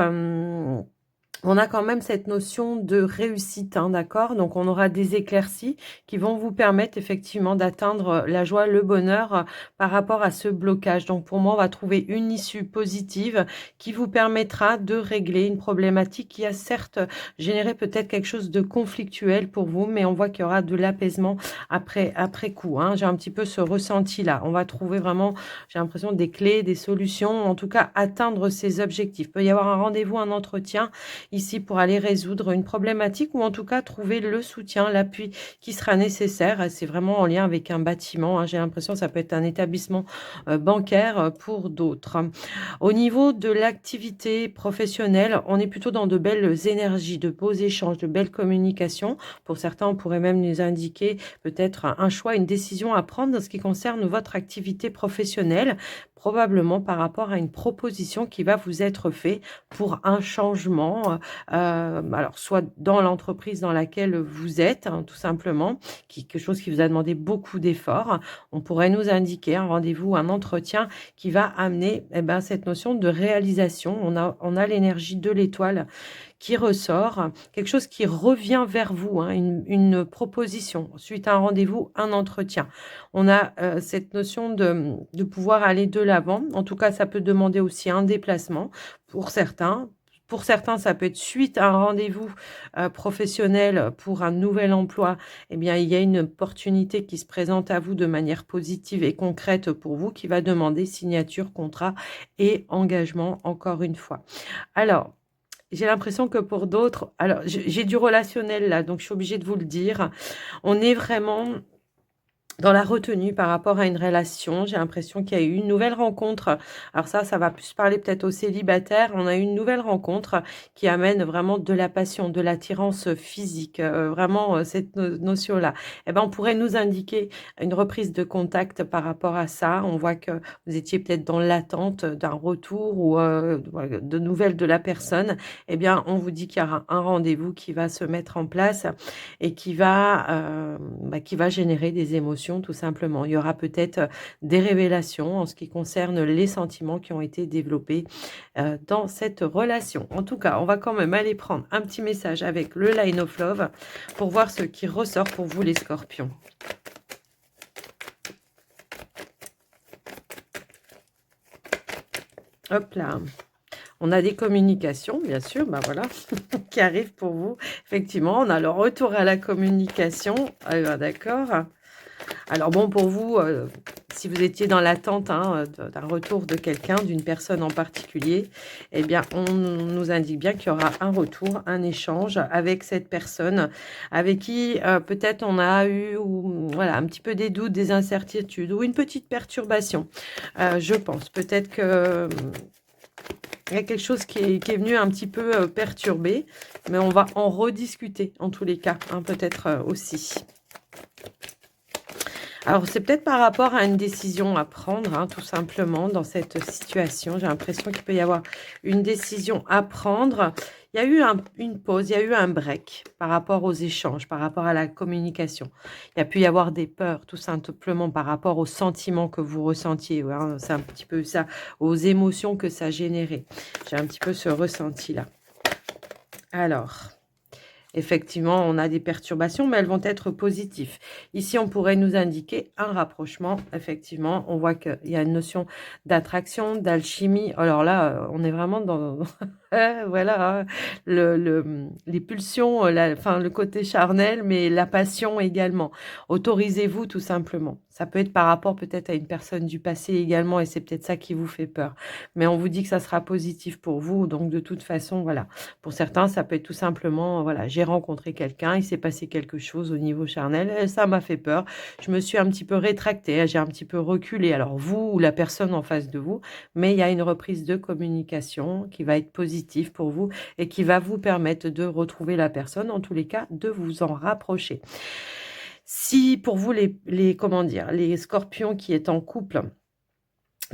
On a quand même cette notion de réussite, hein, d'accord? Donc on aura des éclaircies qui vont vous permettre effectivement d'atteindre la joie, le bonheur par rapport à ce blocage. Donc pour moi, on va trouver une issue positive qui vous permettra de régler une problématique qui a certes généré peut-être quelque chose de conflictuel pour vous, mais on voit qu'il y aura de l'apaisement après coup, hein. J'ai un petit peu ce ressenti-là. On va trouver vraiment, j'ai l'impression, des clés, des solutions, en tout cas atteindre ses objectifs. Il peut y avoir un rendez-vous, un entretien ici pour aller résoudre une problématique ou en tout cas trouver le soutien, l'appui qui sera nécessaire. C'est vraiment en lien avec un bâtiment, hein. J'ai l'impression que ça peut être un établissement bancaire pour d'autres. Au niveau de l'activité professionnelle, on est plutôt dans de belles énergies, de beaux échanges, de belles communications. Pour certains, on pourrait même nous indiquer peut-être un choix, une décision à prendre en ce qui concerne votre activité professionnelle, probablement par rapport à une proposition qui va vous être faite pour un changement, alors soit dans l'entreprise dans laquelle vous êtes, hein, tout simplement, quelque chose qui vous a demandé beaucoup d'efforts. On pourrait nous indiquer un rendez-vous, un entretien qui va amener cette notion de réalisation. On a l'énergie de l'étoile qui ressort, quelque chose qui revient vers vous, hein, une proposition, suite à un rendez-vous, un entretien. On a cette notion de pouvoir aller de l'avant. En tout cas, ça peut demander aussi un déplacement pour certains. Pour certains, ça peut être suite à un rendez-vous professionnel pour un nouvel emploi. Eh bien, il y a une opportunité qui se présente à vous de manière positive et concrète pour vous qui va demander signature, contrat et engagement, encore une fois. Alors, j'ai l'impression que pour d'autres, alors j'ai du relationnel là, donc je suis obligée de vous le dire. On est vraiment dans la retenue par rapport à une relation. J'ai l'impression qu'il y a eu une nouvelle rencontre. Alors ça va plus parler peut-être aux célibataires. On a eu une nouvelle rencontre qui amène vraiment de la passion, de l'attirance physique, vraiment cette notion-là. Eh ben, on pourrait nous indiquer une reprise de contact par rapport à ça. On voit que vous étiez peut-être dans l'attente d'un retour ou de nouvelles de la personne. Eh bien, on vous dit qu'il y aura un rendez-vous qui va se mettre en place et qui va générer des émotions tout simplement. Il y aura peut-être des révélations en ce qui concerne les sentiments qui ont été développés dans cette relation. En tout cas, on va quand même aller prendre un petit message avec le Line of Love pour voir ce qui ressort pour vous les scorpions. Hop là. On a des communications, bien sûr, ben voilà, qui arrivent pour vous. Effectivement, on a le retour à la communication. Ah, ben d'accord. Alors bon, pour vous, si vous étiez dans l'attente d'un retour de quelqu'un, d'une personne en particulier, eh bien, on nous indique bien qu'il y aura un retour, un échange avec cette personne avec qui peut-être on a eu voilà, un petit peu des doutes, des incertitudes ou une petite perturbation. Je pense peut-être que... il y a quelque chose qui est venu un petit peu perturber, mais on va en rediscuter en tous les cas, hein, peut-être aussi. Alors, c'est peut-être par rapport à une décision à prendre, hein, tout simplement, dans cette situation. J'ai l'impression qu'il peut y avoir une décision à prendre. Il y a eu une pause, il y a eu un break par rapport aux échanges, par rapport à la communication. Il y a pu y avoir des peurs, tout simplement, par rapport aux sentiments que vous ressentiez. Ouais, hein, c'est un petit peu ça, aux émotions que ça générait. J'ai un petit peu ce ressenti-là. Alors... effectivement, on a des perturbations, mais elles vont être positives. Ici, on pourrait nous indiquer un rapprochement. Effectivement, on voit qu'il y a une notion d'attraction, d'alchimie. Alors là, on est vraiment dans... voilà, hein, les pulsions, le côté charnel, mais la passion également. Autorisez-vous tout simplement. Ça peut être par rapport peut-être à une personne du passé également, et c'est peut-être ça qui vous fait peur. Mais on vous dit que ça sera positif pour vous, donc de toute façon, voilà. Pour certains, ça peut être tout simplement, voilà, j'ai rencontré quelqu'un, il s'est passé quelque chose au niveau charnel, et ça m'a fait peur. Je me suis un petit peu rétractée, j'ai un petit peu reculé. Alors vous ou la personne en face de vous, mais il y a une reprise de communication qui va être positive pour vous et qui va vous permettre de retrouver la personne, en tous les cas, de vous en rapprocher. Si pour vous, comment dire, les scorpions qui est en couple,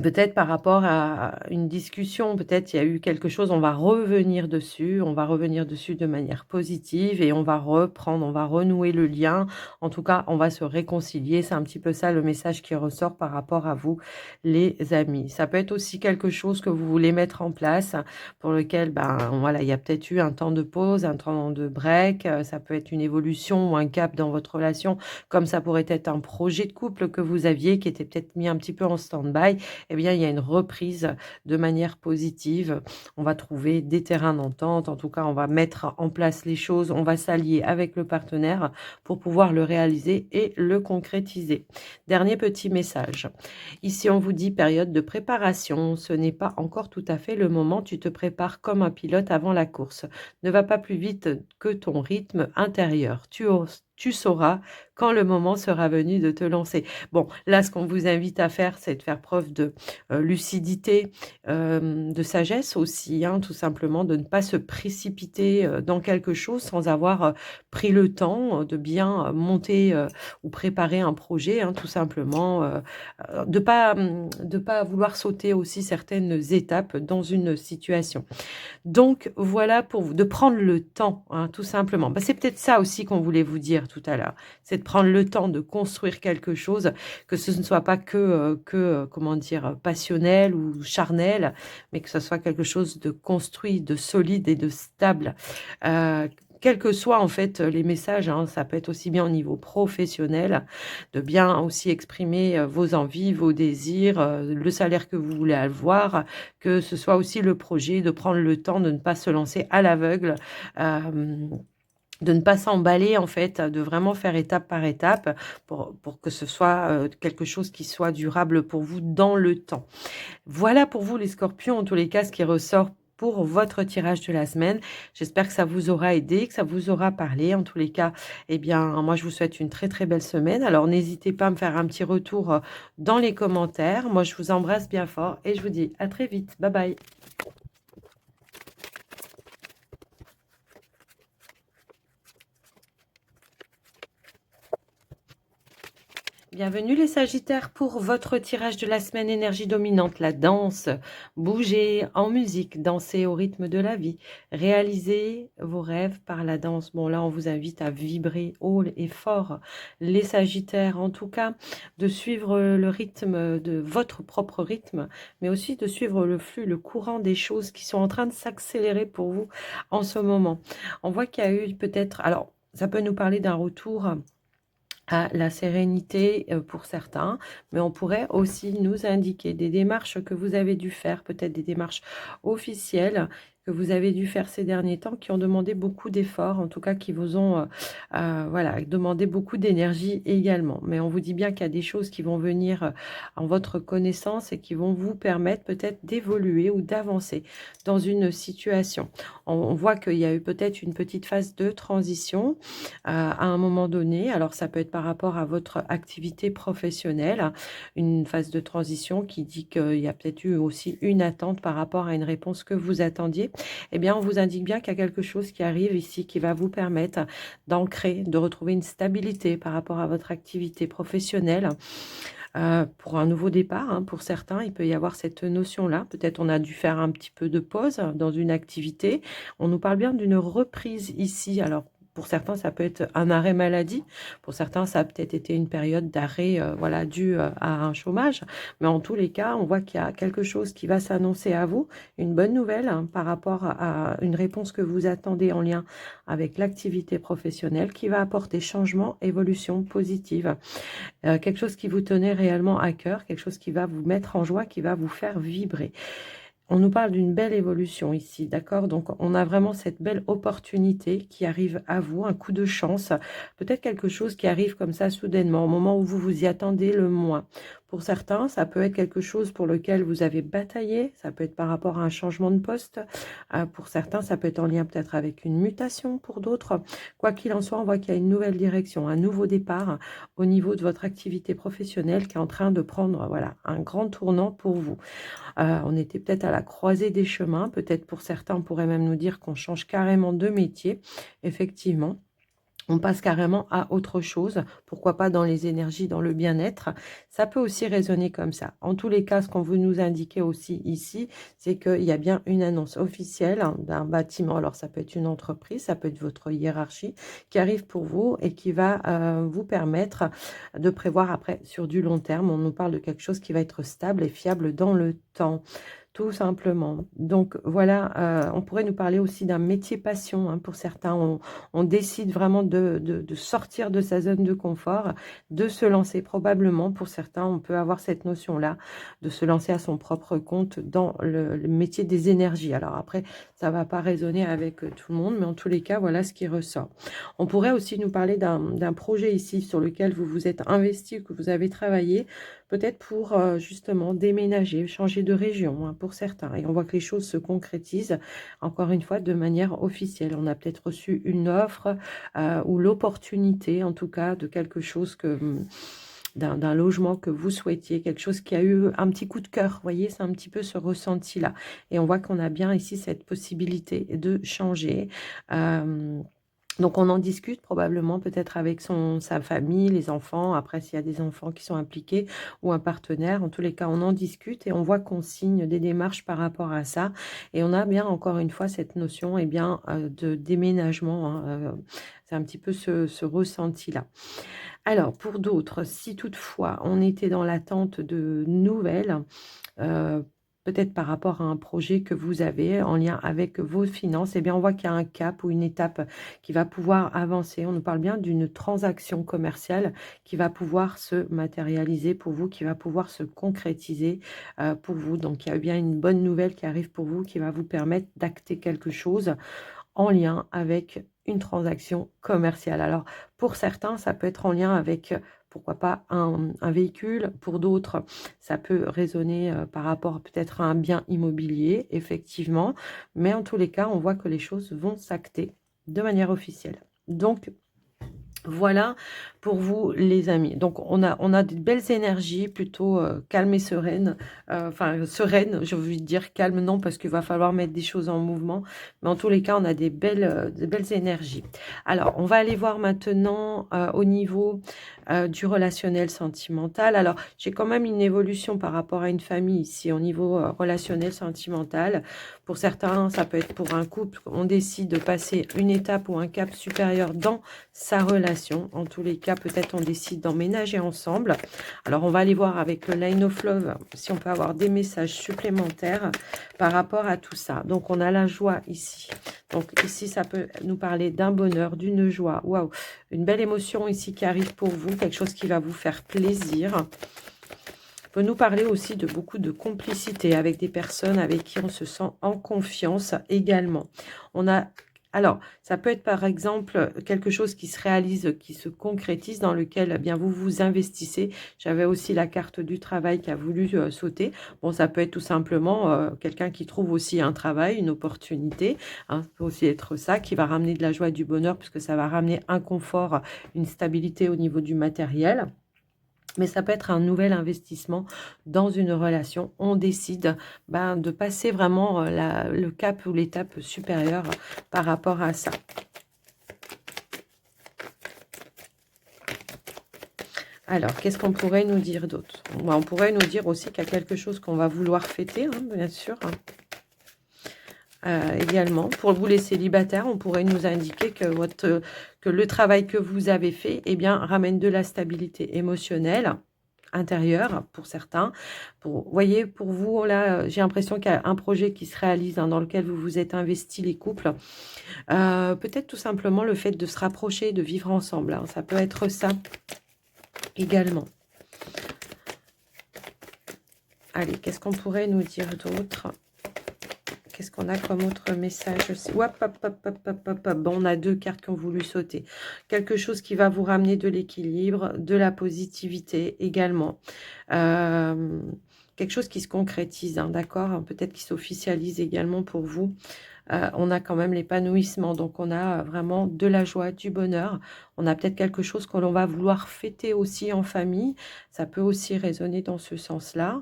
Peut-être par rapport à une discussion, peut-être il y a eu quelque chose, on va revenir dessus de manière positive et on va reprendre, on va renouer le lien. En tout cas, on va se réconcilier. C'est un petit peu ça le message qui ressort par rapport à vous, les amis. Ça peut être aussi quelque chose que vous voulez mettre en place, pour lequel, ben, voilà, il y a peut-être eu un temps de pause, un temps de break. Ça peut être une évolution ou un cap dans votre relation, comme ça pourrait être un projet de couple que vous aviez qui était peut-être mis un petit peu en stand-by. Eh bien, il y a une reprise de manière positive. On va trouver des terrains d'entente. En tout cas, on va mettre en place les choses. On va s'allier avec le partenaire pour pouvoir le réaliser et le concrétiser. Dernier petit message. Ici, on vous dit période de préparation. Ce n'est pas encore tout à fait le moment. Tu te prépares comme un pilote avant la course. Ne va pas plus vite que ton rythme intérieur. Tu sauras quand le moment sera venu de te lancer. Bon, là, ce qu'on vous invite à faire, c'est de faire preuve de lucidité, de sagesse aussi, hein, tout simplement, de ne pas se précipiter dans quelque chose sans avoir pris le temps de bien monter ou préparer un projet, hein, tout simplement, de pas vouloir sauter aussi certaines étapes dans une situation. Donc voilà pour vous, de prendre le temps, hein, tout simplement. Bah, c'est peut-être ça aussi qu'on voulait vous dire tout à l'heure, c'est de prendre le temps de construire quelque chose, que ce ne soit pas comment dire, passionnel ou charnel, mais que ce soit quelque chose de construit, de solide et de stable. Quels que soient en fait les messages, hein, ça peut être aussi bien au niveau professionnel, de bien aussi exprimer vos envies, vos désirs, le salaire que vous voulez avoir, que ce soit aussi le projet, de prendre le temps de ne pas se lancer à l'aveugle, de ne pas s'emballer en fait, de vraiment faire étape par étape pour que ce soit quelque chose qui soit durable pour vous dans le temps. Voilà pour vous les scorpions, en tous les cas, ce qui ressort pour votre tirage de la semaine. J'espère que ça vous aura aidé, que ça vous aura parlé. En tous les cas, eh bien, moi, je vous souhaite une très, très belle semaine. Alors, n'hésitez pas à me faire un petit retour dans les commentaires. Moi, je vous embrasse bien fort et je vous dis à très vite. Bye bye. Bienvenue les Sagittaires pour votre tirage de la semaine énergie dominante, la danse. Bougez en musique, dansez au rythme de la vie. Réalisez vos rêves par la danse. Bon là, on vous invite à vibrer haut et fort. Les Sagittaires, en tout cas, de suivre le rythme de votre propre rythme, mais aussi de suivre le flux, le courant des choses qui sont en train de s'accélérer pour vous en ce moment. On voit qu'il y a eu peut-être... Alors, ça peut nous parler d'un retour à la sérénité pour certains, mais on pourrait aussi nous indiquer des démarches que vous avez dû faire, peut-être des démarches officielles que vous avez dû faire ces derniers temps, qui ont demandé beaucoup d'efforts, en tout cas qui vous ont voilà, demandé beaucoup d'énergie également. Mais on vous dit bien qu'il y a des choses qui vont venir en votre connaissance et qui vont vous permettre peut-être d'évoluer ou d'avancer dans une situation. On voit qu'il y a eu peut-être une petite phase de transition à un moment donné. Alors, ça peut être par rapport à votre activité professionnelle, une phase de transition qui dit qu'il y a peut-être eu aussi une attente par rapport à une réponse que vous attendiez. Eh bien, on vous indique bien qu'il y a quelque chose qui arrive ici qui va vous permettre d'ancrer, de retrouver une stabilité par rapport à votre activité professionnelle. Pour un nouveau départ, hein, pour certains, il peut y avoir cette notion-là. Peut-être on a dû faire un petit peu de pause dans une activité. On nous parle bien d'une reprise ici. Alors, pour certains, ça peut être un arrêt maladie. Pour certains, ça a peut-être été une période d'arrêt voilà, due à un chômage. Mais en tous les cas, on voit qu'il y a quelque chose qui va s'annoncer à vous, une bonne nouvelle hein, par rapport à une réponse que vous attendez en lien avec l'activité professionnelle qui va apporter changement, évolution positive. Quelque chose qui vous tenait réellement à cœur, quelque chose qui va vous mettre en joie, qui va vous faire vibrer. On nous parle d'une belle évolution ici, d'accord? Donc, on a vraiment cette belle opportunité qui arrive à vous, un coup de chance, peut-être quelque chose qui arrive comme ça soudainement, au moment où vous vous y attendez le moins. Pour certains, ça peut être quelque chose pour lequel vous avez bataillé, ça peut être par rapport à un changement de poste. Pour certains, ça peut être en lien peut-être avec une mutation pour d'autres. Quoi qu'il en soit, on voit qu'il y a une nouvelle direction, un nouveau départ au niveau de votre activité professionnelle qui est en train de prendre voilà, un grand tournant pour vous. On était peut-être à la croisée des chemins. Peut-être pour certains, on pourrait même nous dire qu'on change carrément de métier, effectivement. On passe carrément à autre chose, pourquoi pas dans les énergies, dans le bien-être. Ça peut aussi résonner comme ça. En tous les cas, ce qu'on veut nous indiquer aussi ici, c'est qu'il y a bien une annonce officielle d'un bâtiment. Alors, ça peut être une entreprise, ça peut être votre hiérarchie qui arrive pour vous et qui va vous permettre de prévoir après sur du long terme. On nous parle de quelque chose qui va être stable et fiable dans le temps. Tout simplement. Donc voilà, on pourrait nous parler aussi d'un métier passion, hein, pour certains. On décide vraiment de sortir de sa zone de confort, de se lancer probablement. Pour certains, on peut avoir cette notion-là, de se lancer à son propre compte dans le métier des énergies. Alors après, ça ne va pas résonner avec tout le monde, mais en tous les cas, voilà ce qui ressort. On pourrait aussi nous parler d'un projet ici sur lequel vous vous êtes investi, que vous avez travaillé, peut-être pour justement déménager, changer de région, hein, pour certains. Et on voit que les choses se concrétisent, encore une fois, de manière officielle. On a peut-être reçu une offre ou l'opportunité, en tout cas, de quelque chose d'un logement que vous souhaitiez, quelque chose qui a eu un petit coup de cœur. Vous voyez, c'est un petit peu ce ressenti-là. Et on voit qu'on a bien ici cette possibilité de changer. Donc on en discute probablement peut-être avec sa famille, les enfants, après s'il y a des enfants qui sont impliqués ou un partenaire. En tous les cas, on en discute et on voit qu'on signe des démarches par rapport à ça. Et on a bien encore une fois cette notion bien, de déménagement, hein, c'est un petit peu ce ressenti-là. Alors pour d'autres, si toutefois on était dans l'attente de nouvelles, euh, peut-être par rapport à un projet que vous avez en lien avec vos finances, eh bien, on voit qu'il y a un cap ou une étape qui va pouvoir avancer. On nous parle bien d'une transaction commerciale qui va pouvoir se matérialiser pour vous, qui va pouvoir se concrétiser pour vous. Donc, il y a bien une bonne nouvelle qui arrive pour vous, qui va vous permettre d'acter quelque chose en lien avec une transaction commerciale. Alors, pour certains, ça peut être en lien avec, pourquoi pas, un véhicule. Pour d'autres, ça peut résonner par rapport peut-être à un bien immobilier, effectivement. Mais en tous les cas, on voit que les choses vont s'acter de manière officielle. Donc, voilà pour vous les amis. Donc on a des belles énergies plutôt calmes et sereines. Enfin sereines, j'ai envie de dire calme non parce qu'il va falloir mettre des choses en mouvement. Mais en tous les cas, on a des belles énergies. Alors on va aller voir maintenant au niveau du relationnel sentimental. Alors j'ai quand même une évolution par rapport à une famille ici au niveau relationnel sentimental. Pour certains, ça peut être pour un couple. On décide de passer une étape ou un cap supérieur dans sa relation. En tous les cas, peut-être on décide d'emménager ensemble. Alors, on va aller voir avec le Line of Love si on peut avoir des messages supplémentaires par rapport à tout ça. Donc, on a la joie ici. Donc, ici, ça peut nous parler d'un bonheur, d'une joie. Waouh, une belle émotion ici qui arrive pour vous, quelque chose qui va vous faire plaisir. Peut nous parler aussi de beaucoup de complicité avec des personnes avec qui on se sent en confiance également. On a alors, ça peut être par exemple quelque chose qui se réalise, qui se concrétise, dans lequel eh bien vous vous investissez. J'avais aussi la carte du travail qui a voulu sauter. Bon, ça peut être tout simplement quelqu'un qui trouve aussi un travail, une opportunité. Hein, ça peut aussi être ça qui va ramener de la joie et du bonheur puisque ça va ramener un confort, une stabilité au niveau du matériel. Mais ça peut être un nouvel investissement dans une relation. On décide de passer vraiment le cap ou l'étape supérieure par rapport à ça. Alors, qu'est-ce qu'on pourrait nous dire d'autre? On pourrait nous dire aussi qu'il y a quelque chose qu'on va vouloir fêter, hein, bien sûr. Également, pour vous les célibataires, on pourrait nous indiquer que le travail que vous avez fait ramène de la stabilité émotionnelle intérieure pour certains. Vous voyez, pour vous, là, j'ai l'impression qu'il y a un projet qui se réalise dans lequel vous vous êtes investis, les couples. Peut-être tout simplement le fait de se rapprocher, de vivre ensemble. Hein, ça peut être ça également. Allez, qu'est-ce qu'on pourrait nous dire d'autre ? Qu'est-ce qu'on a comme autre message? Bon, on a deux cartes qui ont voulu sauter. Quelque chose qui va vous ramener de l'équilibre, de la positivité également. quelque chose qui se concrétise, hein, d'accord? Peut-être qui s'officialise également pour vous. On a quand même l'épanouissement, donc on a vraiment de la joie, du bonheur. On a peut-être quelque chose que l'on va vouloir fêter aussi en famille. Ça peut aussi résonner dans ce sens-là.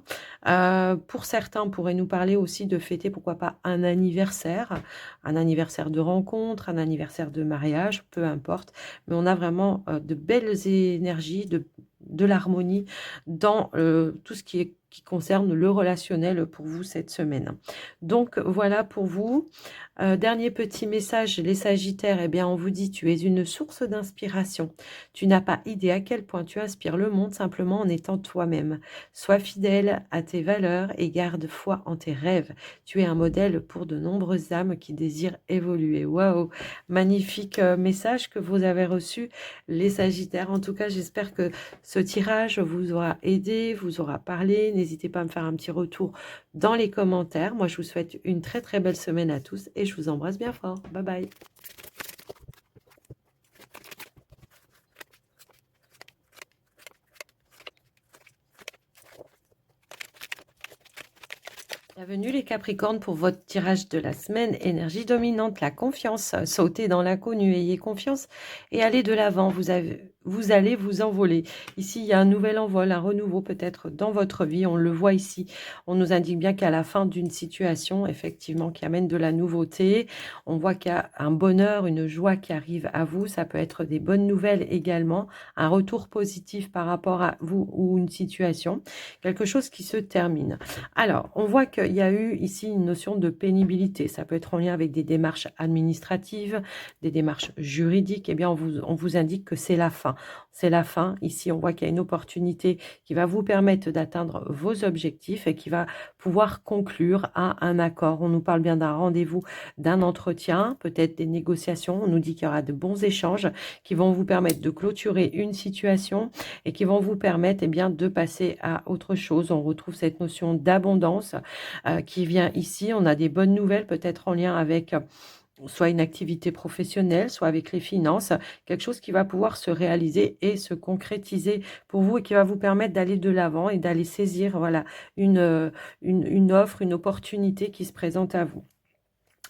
Pour certains, on pourrait nous parler aussi de fêter, pourquoi pas, un anniversaire de rencontre, un anniversaire de mariage, peu importe. Mais on a vraiment de belles énergies, de l'harmonie dans tout ce qui concerne le relationnel pour vous cette semaine. Donc voilà pour vous. Dernier petit message, les Sagittaires, eh bien on vous dit, tu es une source d'inspiration. Tu n'as pas idée à quel point tu inspires le monde simplement en étant toi-même. Sois fidèle à tes valeurs et garde foi en tes rêves. Tu es un modèle pour de nombreuses âmes qui désirent évoluer. Waouh, magnifique message que vous avez reçu, les Sagittaires. En tout cas, j'espère que ce tirage vous aura aidé, vous aura parlé. N'hésitez pas à me faire un petit retour dans les commentaires. Moi, je vous souhaite une très très belle semaine à tous et je vous embrasse bien fort. Bye bye. Bienvenue les Capricornes pour votre tirage de la semaine. Énergie dominante, la confiance. Sautez dans l'inconnu, ayez confiance et allez de l'avant. Vous allez vous envoler. Ici, il y a un nouvel envol, un renouveau peut-être dans votre vie. On le voit ici. On nous indique bien qu'à la fin d'une situation, effectivement, qui amène de la nouveauté, on voit qu'il y a un bonheur, une joie qui arrive à vous. Ça peut être des bonnes nouvelles également, un retour positif par rapport à vous ou une situation, quelque chose qui se termine. Alors, on voit qu'il y a eu ici une notion de pénibilité. Ça peut être en lien avec des démarches administratives, des démarches juridiques. Eh bien, on vous indique que c'est la fin. C'est la fin. Ici, on voit qu'il y a une opportunité qui va vous permettre d'atteindre vos objectifs et qui va pouvoir conclure à un accord. On nous parle bien d'un rendez-vous, d'un entretien, peut-être des négociations. On nous dit qu'il y aura de bons échanges qui vont vous permettre de clôturer une situation et qui vont vous permettre eh bien, de passer à autre chose. On retrouve cette notion d'abondance qui vient ici. On a des bonnes nouvelles peut-être en lien avec soit une activité professionnelle, soit avec les finances, quelque chose qui va pouvoir se réaliser et se concrétiser pour vous et qui va vous permettre d'aller de l'avant et d'aller saisir voilà, une offre, une opportunité qui se présente à vous.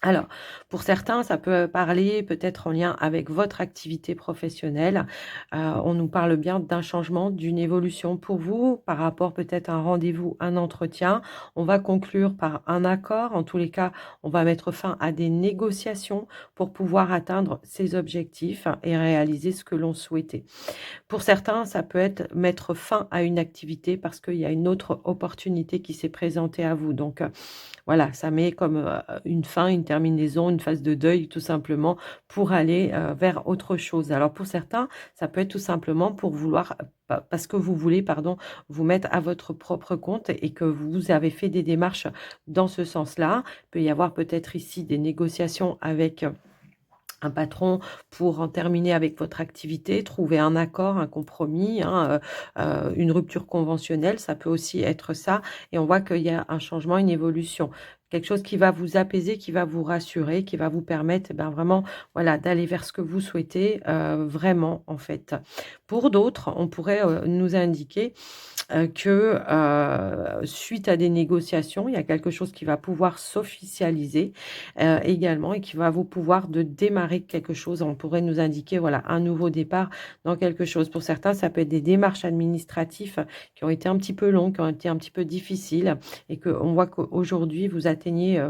Alors, pour certains, ça peut parler peut-être en lien avec votre activité professionnelle. On nous parle bien d'un changement, d'une évolution pour vous par rapport peut-être à un rendez-vous, un entretien. On va conclure par un accord. En tous les cas, on va mettre fin à des négociations pour pouvoir atteindre ses objectifs et réaliser ce que l'on souhaitait. Pour certains, ça peut être mettre fin à une activité parce qu'il y a une autre opportunité qui s'est présentée à vous. Donc, voilà, ça met comme une fin, une terminaison, une phase de deuil tout simplement pour aller vers autre chose. Alors pour certains, ça peut être tout simplement pour vouloir, parce que vous voulez, pardon, vous mettre à votre propre compte et que vous avez fait des démarches dans ce sens-là. Il peut y avoir peut-être ici des négociations avec un patron pour en terminer avec votre activité, trouver un accord, un compromis, hein, une rupture conventionnelle, ça peut aussi être ça. Et on voit qu'il y a un changement, une évolution. Quelque chose qui va vous apaiser, qui va vous rassurer, qui va vous permettre ben, vraiment voilà, d'aller vers ce que vous souhaitez vraiment en fait. Pour d'autres, on pourrait nous indiquer que suite à des négociations, il y a quelque chose qui va pouvoir s'officialiser également et qui va vous pouvoir de démarrer quelque chose. On pourrait nous indiquer voilà un nouveau départ dans quelque chose. Pour certains, ça peut être des démarches administratives qui ont été un petit peu longues, qui ont été un petit peu difficiles et qu'on voit qu'aujourd'hui, vous atteignez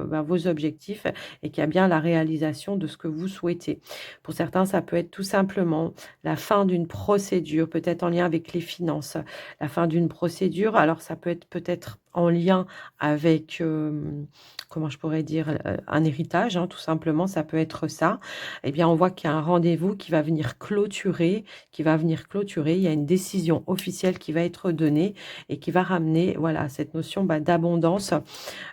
ben, vos objectifs et qu'il y a bien la réalisation de ce que vous souhaitez. Pour certains, ça peut être tout simplement la fin d'une procédure, peut-être en lien avec les finances, la fin d'une procédure. Alors, ça peut être peut-être en lien avec, comment je pourrais dire, un héritage, hein, tout simplement, ça peut être ça. Eh bien, on voit qu'il y a un rendez-vous qui va venir clôturer, Il y a une décision officielle qui va être donnée et qui va ramener, voilà, cette notion bah, d'abondance,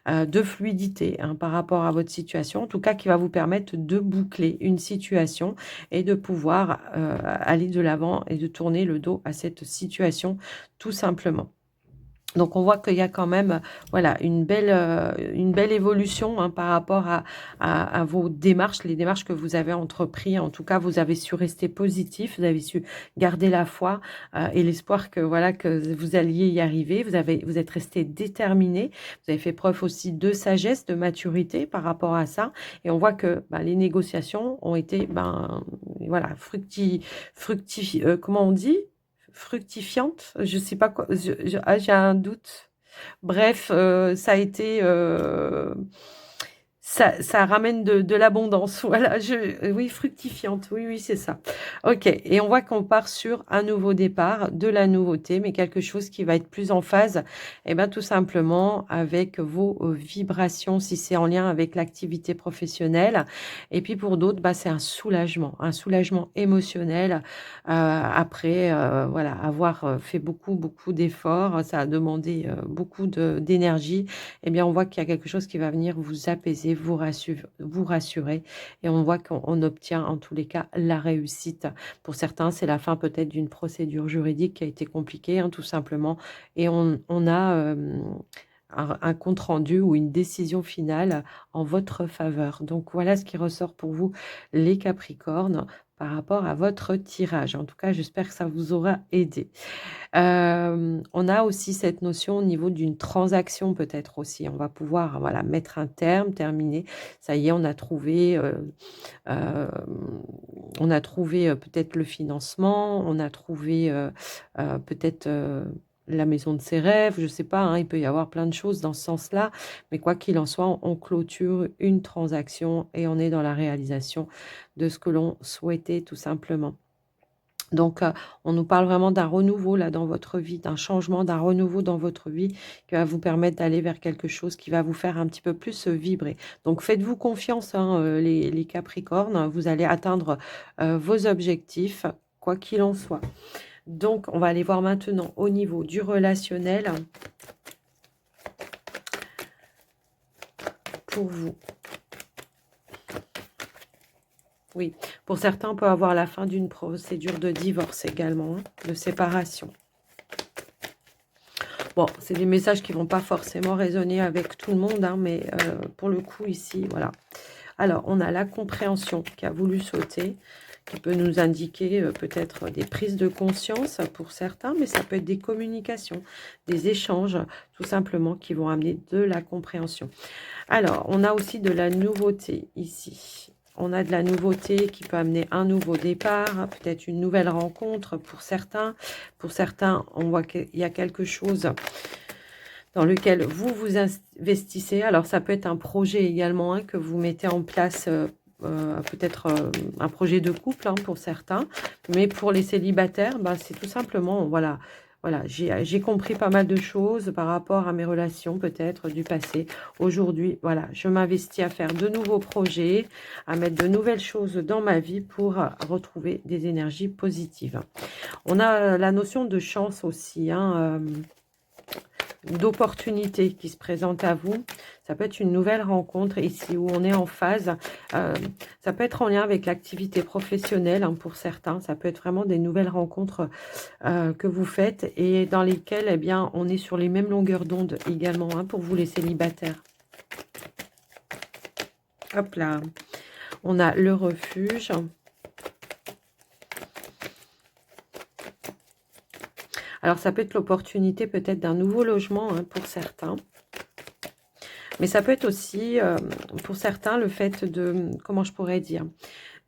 de fluidité hein, par rapport à votre situation, en tout cas qui va vous permettre de boucler une situation et de pouvoir aller de l'avant et de tourner le dos à cette situation tout simplement. Donc on voit qu'il y a quand même, voilà, une belle évolution, hein, par rapport à vos démarches, les démarches que vous avez entrepris. En tout cas, vous avez su rester positif, vous avez su garder la foi, et l'espoir que voilà, que vous alliez y arriver. Vous êtes resté déterminé, vous avez fait preuve aussi de sagesse, de maturité par rapport à ça. Et on voit que, bah, les négociations ont été, ben, voilà, comment on dit? Fructifiante? Je sais pas quoi, j'ai un doute. Bref, ça a été, ça ramène de l'abondance. Voilà, oui, fructifiante. Oui, oui, c'est ça. OK, et on voit qu'on part sur un nouveau départ, de la nouveauté, mais quelque chose qui va être plus en phase, et ben, tout simplement avec vos, vibrations, si c'est en lien avec l'activité professionnelle. Et puis pour d'autres, bah, c'est un soulagement émotionnel, après, voilà, avoir, fait beaucoup, beaucoup d'efforts. Ça a demandé, beaucoup d'énergie. Eh bien, on voit qu'il y a quelque chose qui va venir vous apaiser, vous rassurer, et on voit qu'on obtient en tous les cas la réussite. Pour certains, c'est la fin peut-être d'une procédure juridique qui a été compliquée, hein, tout simplement, et on a, un compte rendu ou une décision finale en votre faveur. Donc voilà ce qui ressort pour vous, les Capricornes, par rapport à votre tirage. En tout cas, j'espère que ça vous aura aidé. On a aussi cette notion au niveau d'une transaction peut-être aussi. On va pouvoir, voilà, mettre un terme, terminer. Ça y est, hem, on a trouvé, peut-être le financement, on a trouvé, peut-être, la maison de ses rêves, je sais pas, hein, il peut y avoir plein de choses dans ce sens-là. Mais quoi qu'il en soit, on clôture une transaction et on est dans la réalisation de ce que l'on souhaitait tout simplement. Donc, on nous parle vraiment d'un renouveau là dans votre vie, d'un changement, d'un renouveau dans votre vie qui va vous permettre d'aller vers quelque chose qui va vous faire un petit peu plus, vibrer. Donc faites-vous confiance, hein, les Capricornes, vous allez atteindre, vos objectifs, quoi qu'il en soit. Donc on va aller voir maintenant au niveau du relationnel pour vous. Oui, pour certains, on peut avoir la fin d'une procédure de divorce également, hein, de séparation. Bon, c'est des messages qui vont pas forcément résonner avec tout le monde, hein, mais pour le coup ici, voilà. Alors, on a la compréhension qui a voulu sauter, qui peut nous indiquer peut-être des prises de conscience pour certains, mais ça peut être des communications, des échanges, tout simplement, qui vont amener de la compréhension. Alors, on a aussi de la nouveauté ici. On a de la nouveauté qui peut amener un nouveau départ, peut-être une nouvelle rencontre pour certains. Pour certains, on voit qu'il y a quelque chose dans lequel vous vous investissez. Alors, ça peut être un projet également, hein, que vous mettez en place, peut-être un projet de couple, hein, pour certains. Mais pour les célibataires, bah, c'est tout simplement, voilà, voilà, j'ai compris pas mal de choses par rapport à mes relations peut-être du passé. Aujourd'hui, voilà, je m'investis à faire de nouveaux projets, à mettre de nouvelles choses dans ma vie pour retrouver des énergies positives. On a la notion de chance aussi, hein, d'opportunités qui se présentent à vous. Ça peut être une nouvelle rencontre ici où on est en phase. Ça peut être en lien avec l'activité professionnelle, hein, pour certains. Ça peut être vraiment des nouvelles rencontres que vous faites et dans lesquelles, eh bien, on est sur les mêmes longueurs d'onde également, hein, pour vous les célibataires. Hop là. On a le refuge. Alors, ça peut être l'opportunité peut-être d'un nouveau logement, hein, pour certains. Mais ça peut être aussi, pour certains, le fait de, comment je pourrais dire,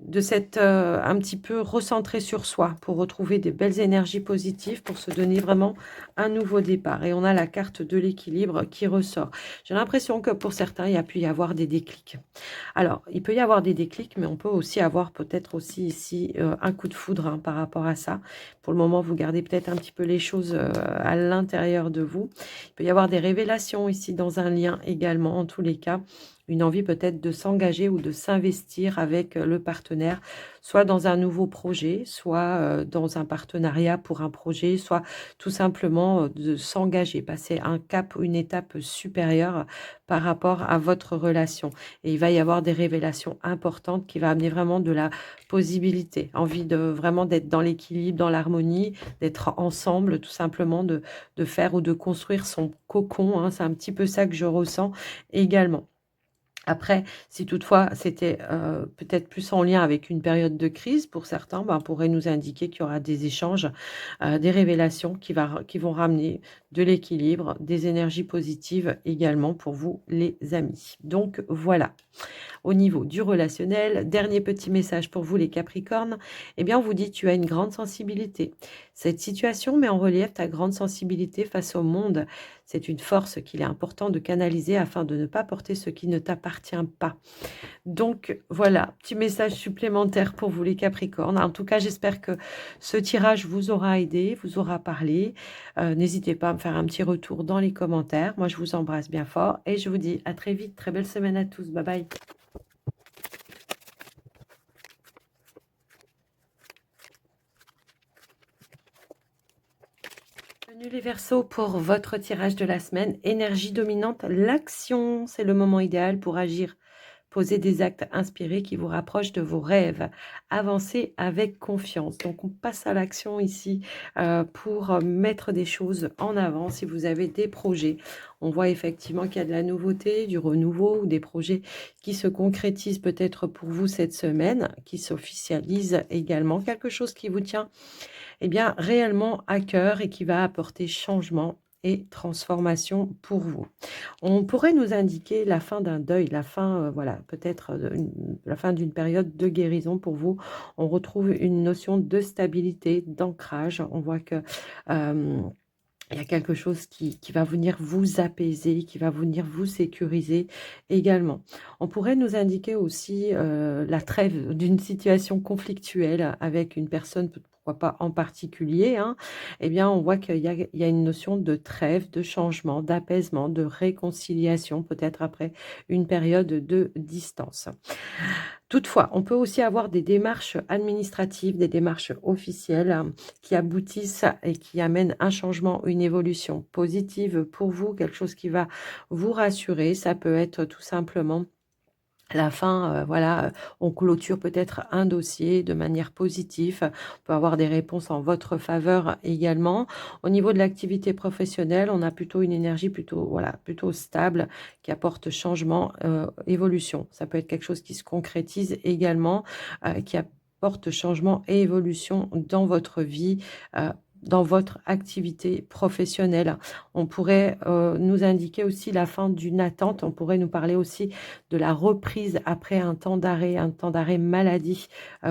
de s'être un petit peu recentré sur soi pour retrouver des belles énergies positives, pour se donner vraiment un nouveau départ. Et on a la carte de l'équilibre qui ressort. J'ai l'impression que pour certains, il y a pu y avoir des déclics. Alors, il peut y avoir des déclics, mais on peut aussi avoir peut-être aussi ici un coup de foudre, hein, par rapport à ça. Pour le moment, vous gardez peut-être un petit peu les choses à l'intérieur de vous. Il peut y avoir des révélations ici dans un lien également, en tous les cas. une envie peut-être de s'engager ou de s'investir avec le partenaire, soit dans un nouveau projet, soit dans un partenariat pour un projet, soit tout simplement de s'engager, passer un cap ou une étape supérieure par rapport à votre relation. Et il va y avoir des révélations importantes qui va amener vraiment de la possibilité, envie de vraiment d'être dans l'équilibre, dans l'harmonie, d'être ensemble, tout simplement de faire ou de construire son cocon, hein. C'est un petit peu ça que je ressens également. Après, si toutefois c'était, peut-être plus en lien avec une période de crise pour certains, ben, pourrait nous indiquer qu'il y aura des échanges, des révélations qui vont ramener de l'équilibre, des énergies positives également pour vous les amis. Donc voilà. Au niveau du relationnel, dernier petit message pour vous les Capricornes, eh bien on vous dit tu as une grande sensibilité. Cette situation met en relief ta grande sensibilité face au monde. C'est une force qu'il est important de canaliser afin de ne pas porter ce qui ne t'appartient pas. Donc voilà, petit message supplémentaire pour vous les Capricornes. En tout cas, j'espère que ce tirage vous aura aidé, vous aura parlé. N'hésitez pas à me faire un petit retour dans les commentaires. Moi, je vous embrasse bien fort et je vous dis à très vite. Très belle semaine à tous. Bye bye. Bienvenue les Verseaux pour votre tirage de la semaine. Énergie dominante, l'action, c'est le moment idéal pour agir. Posez des actes inspirés qui vous rapprochent de vos rêves. Avancez avec confiance. Donc on passe à l'action ici pour mettre des choses en avant. Si vous avez des projets, on voit effectivement qu'il y a de la nouveauté, du renouveau ou des projets qui se concrétisent peut-être pour vous cette semaine, qui s'officialisent également. Quelque chose qui vous tient bien, réellement à cœur et qui va apporter changement et transformation pour vous. On pourrait nous indiquer la fin d'un deuil, la fin, voilà, peut-être la fin d'une période de guérison pour vous. On retrouve une notion de stabilité, d'ancrage. On voit que il y a quelque chose qui va venir vous apaiser, qui va venir vous sécuriser également. On pourrait nous indiquer aussi la trêve d'une situation conflictuelle avec une personne, pourquoi pas en particulier, hein. Eh bien, on voit qu'il y a une notion de trêve, de changement, d'apaisement, de réconciliation, peut-être après une période de distance. Toutefois, on peut aussi avoir des démarches administratives, des démarches officielles qui aboutissent et qui amènent un changement, une évolution positive pour vous, quelque chose qui va vous rassurer. Ça peut être tout simplement la fin, voilà, on clôture peut-être un dossier de manière positive. On peut avoir des réponses en votre faveur également. Au niveau de l'activité professionnelle, on a plutôt une énergie plutôt, voilà, plutôt stable qui apporte changement, évolution. Ça peut être quelque chose qui se concrétise également, qui apporte changement et évolution dans votre vie, dans votre activité professionnelle. On pourrait nous indiquer aussi la fin d'une attente. On pourrait nous parler aussi de la reprise après un temps d'arrêt maladie.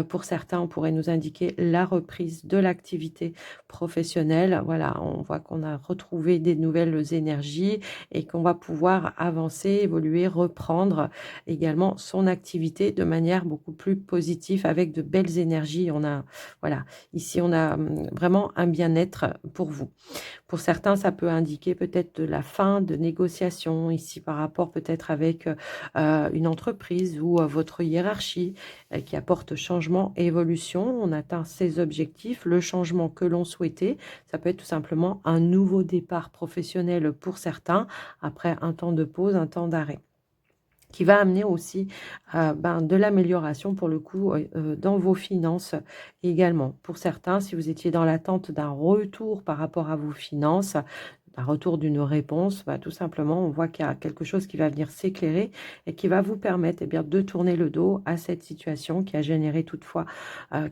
Pour certains, on pourrait nous indiquer la reprise de l'activité professionnelle. Voilà, on voit qu'on a retrouvé des nouvelles énergies et qu'on va pouvoir avancer, évoluer, reprendre également son activité de manière beaucoup plus positive avec de belles énergies. On a, voilà, ici, on a vraiment un bien-être pour vous. Pour certains, ça peut indiquer peut-être de la fin de négociations ici par rapport peut-être avec une entreprise ou votre hiérarchie qui apporte changement et évolution. On atteint ses objectifs, le changement que l'on souhaitait. Ça peut être tout simplement un nouveau départ professionnel pour certains après un temps de pause, un temps d'arrêt, qui va amener aussi de l'amélioration pour le coup dans vos finances également. Pour certains, si vous étiez dans l'attente d'un retour par rapport à vos finances, un retour d'une réponse, tout simplement, on voit qu'il y a quelque chose qui va venir s'éclairer et qui va vous permettre bien, de tourner le dos à cette situation qui a généré toutefois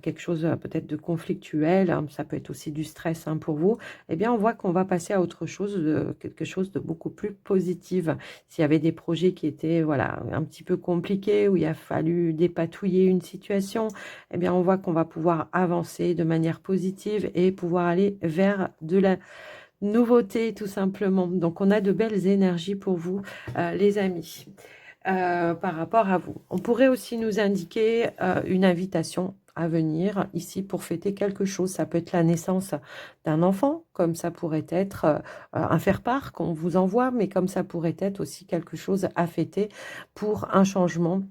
quelque chose peut-être de conflictuel, hein, ça peut être aussi du stress pour vous. Eh bien, on voit qu'on va passer à autre chose, quelque chose de beaucoup plus positif. S'il y avait des projets qui étaient voilà, un petit peu compliqués, où il a fallu dépatouiller une situation, eh bien, on voit qu'on va pouvoir avancer de manière positive et pouvoir aller vers de la nouveauté tout simplement. Donc on a de belles énergies pour vous les amis par rapport à vous. On pourrait aussi nous indiquer une invitation à venir ici pour fêter quelque chose. Ça peut être la naissance d'un enfant, comme ça pourrait être un faire-part qu'on vous envoie, mais comme ça pourrait être aussi quelque chose à fêter pour un changement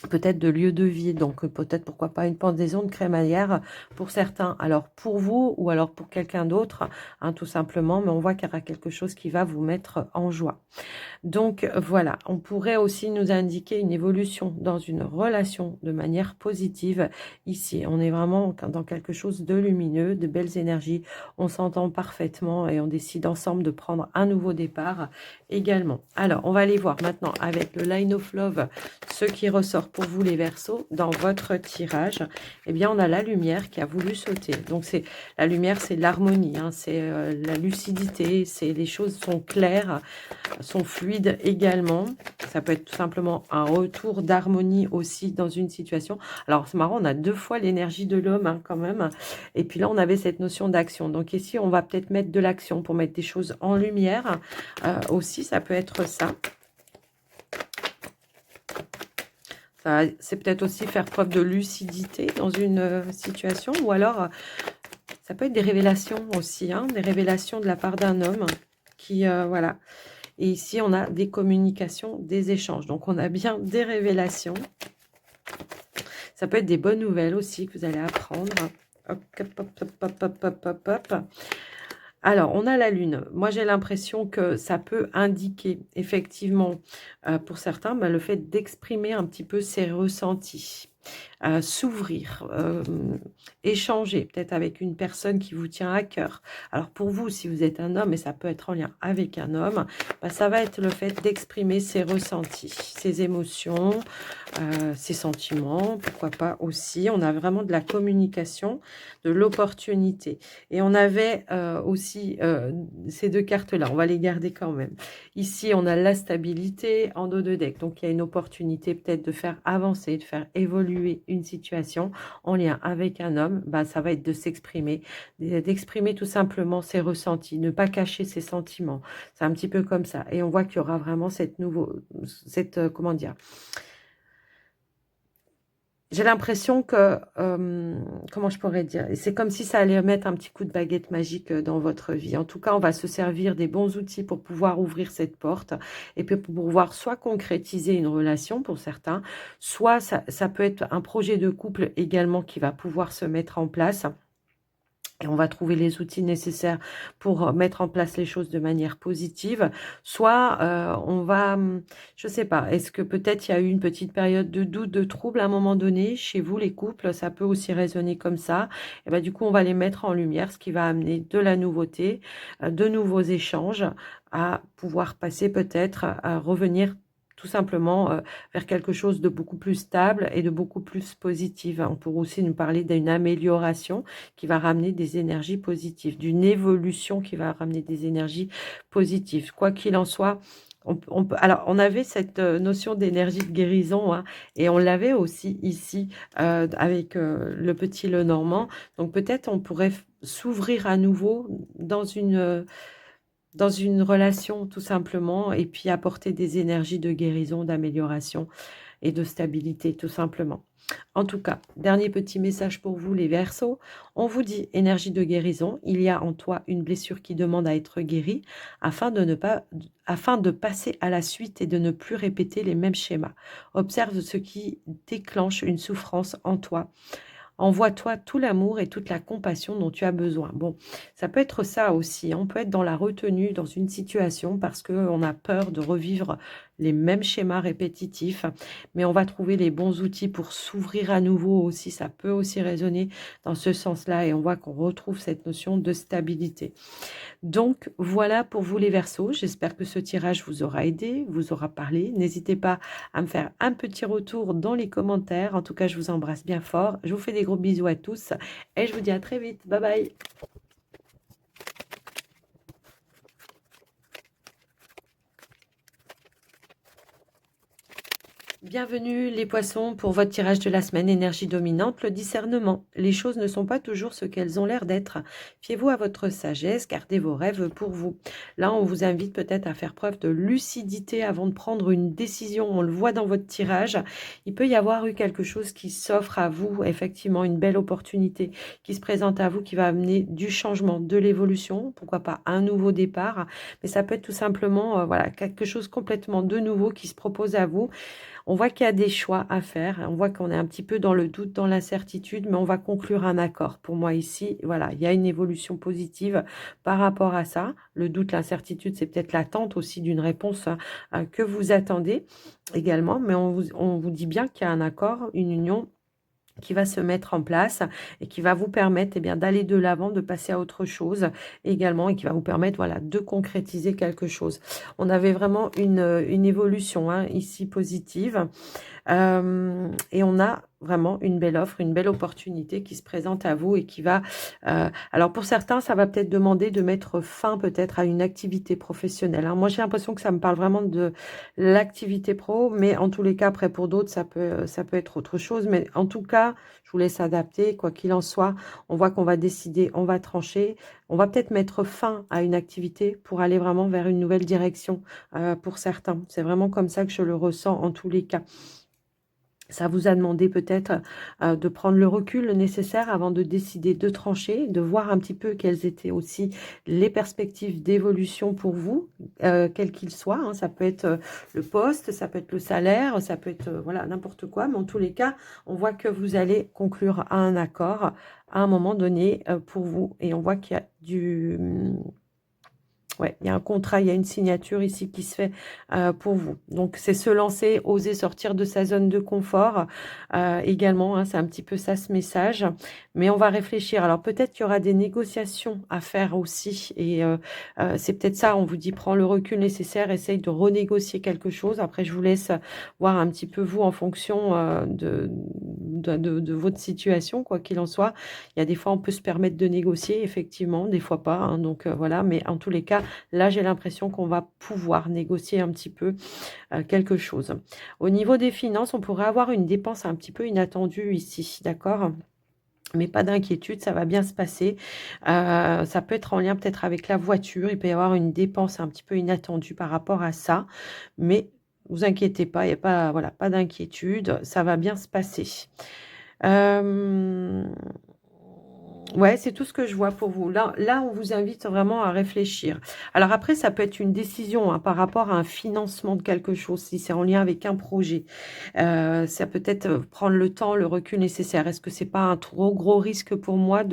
peut-être de lieu de vie, donc peut-être pourquoi pas une pendaison de crémaillère pour certains, alors pour vous ou alors pour quelqu'un d'autre, hein, tout simplement, mais on voit qu'il y aura quelque chose qui va vous mettre en joie. Donc voilà, on pourrait aussi nous indiquer une évolution dans une relation de manière positive. Ici, on est vraiment dans quelque chose de lumineux, de belles énergies. On s'entend parfaitement et on décide ensemble de prendre un nouveau départ également. Alors, on va aller voir maintenant avec le Line of Love ce qui ressort pour vous les Verseaux dans votre tirage. Eh bien, on a la lumière qui a voulu sauter. Donc, c'est la lumière, c'est l'harmonie, hein, c'est la lucidité, c'est les choses sont claires, sont fluides également. Ça peut être tout simplement un retour d'harmonie aussi dans une situation. Alors, c'est marrant, on a deux fois l'énergie de l'homme hein, quand même. Et puis là, on avait cette notion d'action. Donc ici, on va peut-être mettre de l'action pour mettre des choses en lumière. Aussi, ça peut être ça. C'est peut-être aussi faire preuve de lucidité dans une situation. Ou alors, ça peut être des révélations aussi. Hein, des révélations de la part d'un homme qui, voilà. Et ici, on a des communications, des échanges. Donc, on a bien des révélations. Ça peut être des bonnes nouvelles aussi que vous allez apprendre. Hop, hop, hop, hop, hop, hop, hop, hop. Alors, on a la lune. Moi, j'ai l'impression que ça peut indiquer, effectivement, pour certains, le fait d'exprimer un petit peu ses ressentis. S'ouvrir, échanger peut-être avec une personne qui vous tient à cœur. Alors pour vous, si vous êtes un homme, et ça peut être en lien avec un homme, ça va être le fait d'exprimer ses ressentis, ses émotions, ses sentiments, pourquoi pas aussi. On a vraiment de la communication, de l'opportunité. Et on avait aussi ces deux cartes-là, on va les garder quand même. Ici, on a la stabilité en dos de deck. Donc, il y a une opportunité peut-être de faire avancer, de faire évoluer une situation en lien avec un homme. Ça va être de s'exprimer, d'exprimer tout simplement ses ressentis, ne pas cacher ses sentiments. C'est un petit peu comme ça. Et on voit qu'il y aura vraiment comment dire, j'ai l'impression que, comment je pourrais dire, c'est comme si ça allait mettre un petit coup de baguette magique dans votre vie. En tout cas, on va se servir des bons outils pour pouvoir ouvrir cette porte et puis pour pouvoir soit concrétiser une relation pour certains, soit ça peut être un projet de couple également qui va pouvoir se mettre en place. Et on va trouver les outils nécessaires pour mettre en place les choses de manière positive. Soit on va, je sais pas, est-ce que peut-être il y a eu une petite période de doute, de trouble à un moment donné chez vous les couples, ça peut aussi résonner comme ça. Et ben du coup on va les mettre en lumière, ce qui va amener de la nouveauté, de nouveaux échanges, à pouvoir passer peut-être à revenir tout simplement vers quelque chose de beaucoup plus stable et de beaucoup plus positif. On pourrait aussi nous parler d'une amélioration qui va ramener des énergies positives, d'une évolution qui va ramener des énergies positives. Quoi qu'il en soit, alors, on avait cette notion d'énergie de guérison, hein, et on l'avait aussi ici avec le petit Lenormand. Donc, peut-être on pourrait s'ouvrir à nouveau dans une relation, tout simplement, et puis apporter des énergies de guérison, d'amélioration et de stabilité, tout simplement. En tout cas, dernier petit message pour vous, les Verseaux. On vous dit énergie de guérison. Il y a en toi une blessure qui demande à être guérie afin de passer à la suite et de ne plus répéter les mêmes schémas. Observe ce qui déclenche une souffrance en toi. Envoie-toi tout l'amour et toute la compassion dont tu as besoin. Bon, ça peut être ça aussi. On peut être dans la retenue dans une situation parce qu'on a peur de revivre les mêmes schémas répétitifs. Mais on va trouver les bons outils pour s'ouvrir à nouveau aussi. Ça peut aussi résonner dans ce sens-là. Et on voit qu'on retrouve cette notion de stabilité. Donc, voilà pour vous les Verseaux. J'espère que ce tirage vous aura aidé, vous aura parlé. N'hésitez pas à me faire un petit retour dans les commentaires. En tout cas, je vous embrasse bien fort. Je vous fais des gros bisous à tous et je vous dis à très vite. Bye bye. Bienvenue les poissons pour votre tirage de la semaine énergie dominante, le discernement. Les choses ne sont pas toujours ce qu'elles ont l'air d'être. Fiez-vous à votre sagesse, gardez vos rêves pour vous. Là, on vous invite peut-être à faire preuve de lucidité avant de prendre une décision. On le voit dans votre tirage. Il peut y avoir eu quelque chose qui s'offre à vous, effectivement, une belle opportunité qui se présente à vous, qui va amener du changement, de l'évolution, pourquoi pas un nouveau départ. Mais ça peut être tout simplement voilà, quelque chose complètement de nouveau qui se propose à vous. On voit qu'il y a des choix à faire. On voit qu'on est un petit peu dans le doute, dans l'incertitude, mais on va conclure un accord. Pour moi ici, voilà, il y a une évolution positive par rapport à ça. Le doute, l'incertitude, c'est peut-être l'attente aussi d'une réponse que vous attendez également. Mais on vous dit bien qu'il y a un accord, une union qui va se mettre en place et qui va vous permettre bien d'aller de l'avant, de passer à autre chose également et qui va vous permettre voilà, de concrétiser quelque chose. On avait vraiment une évolution ici positive. Et on a vraiment une belle offre, une belle opportunité qui se présente à vous et qui va... alors pour certains, ça va peut-être demander de mettre fin peut-être à une activité professionnelle. Moi, j'ai l'impression que ça me parle vraiment de l'activité pro, mais en tous les cas, après pour d'autres, ça peut être autre chose. Mais en tout cas, je vous laisse adapter. Quoi qu'il en soit, on voit qu'on va décider, on va trancher. On va peut-être mettre fin à une activité pour aller vraiment vers une nouvelle direction pour certains. C'est vraiment comme ça que je le ressens en tous les cas. Ça vous a demandé peut-être de prendre le recul nécessaire avant de décider de trancher, de voir un petit peu quelles étaient aussi les perspectives d'évolution pour vous, quels qu'ils soient. Ça peut être le poste, ça peut être le salaire, ça peut être voilà n'importe quoi. Mais en tous les cas, on voit que vous allez conclure un accord à un moment donné pour vous. Et on voit qu'il y a du... Ouais, il y a un contrat, il y a une signature ici qui se fait pour vous. Donc, c'est se lancer, oser sortir de sa zone de confort également. C'est un petit peu ça ce message. Mais on va réfléchir. Alors, peut-être qu'il y aura des négociations à faire aussi. Et c'est peut-être ça, on vous dit, prends le recul nécessaire, essaye de renégocier quelque chose. Après, je vous laisse voir un petit peu vous en fonction de votre situation, quoi qu'il en soit. Il y a des fois, on peut se permettre de négocier, effectivement, des fois pas. Donc, voilà. Mais en tous les cas, là, j'ai l'impression qu'on va pouvoir négocier un petit peu quelque chose. Au niveau des finances, on pourrait avoir une dépense un petit peu inattendue ici, d'accord ? Mais pas d'inquiétude, ça va bien se passer. Ça peut être en lien peut-être avec la voiture. Il peut y avoir une dépense un petit peu inattendue par rapport à ça. Mais vous inquiétez pas, il n'y a pas, voilà, pas d'inquiétude. Ça va bien se passer. Ouais, c'est tout ce que je vois pour vous. Là, on vous invite vraiment à réfléchir. Alors après, ça peut être une décision par rapport à un financement de quelque chose, si c'est en lien avec un projet. Ça peut être prendre le temps, le recul nécessaire. Est-ce que c'est pas un trop gros risque pour moi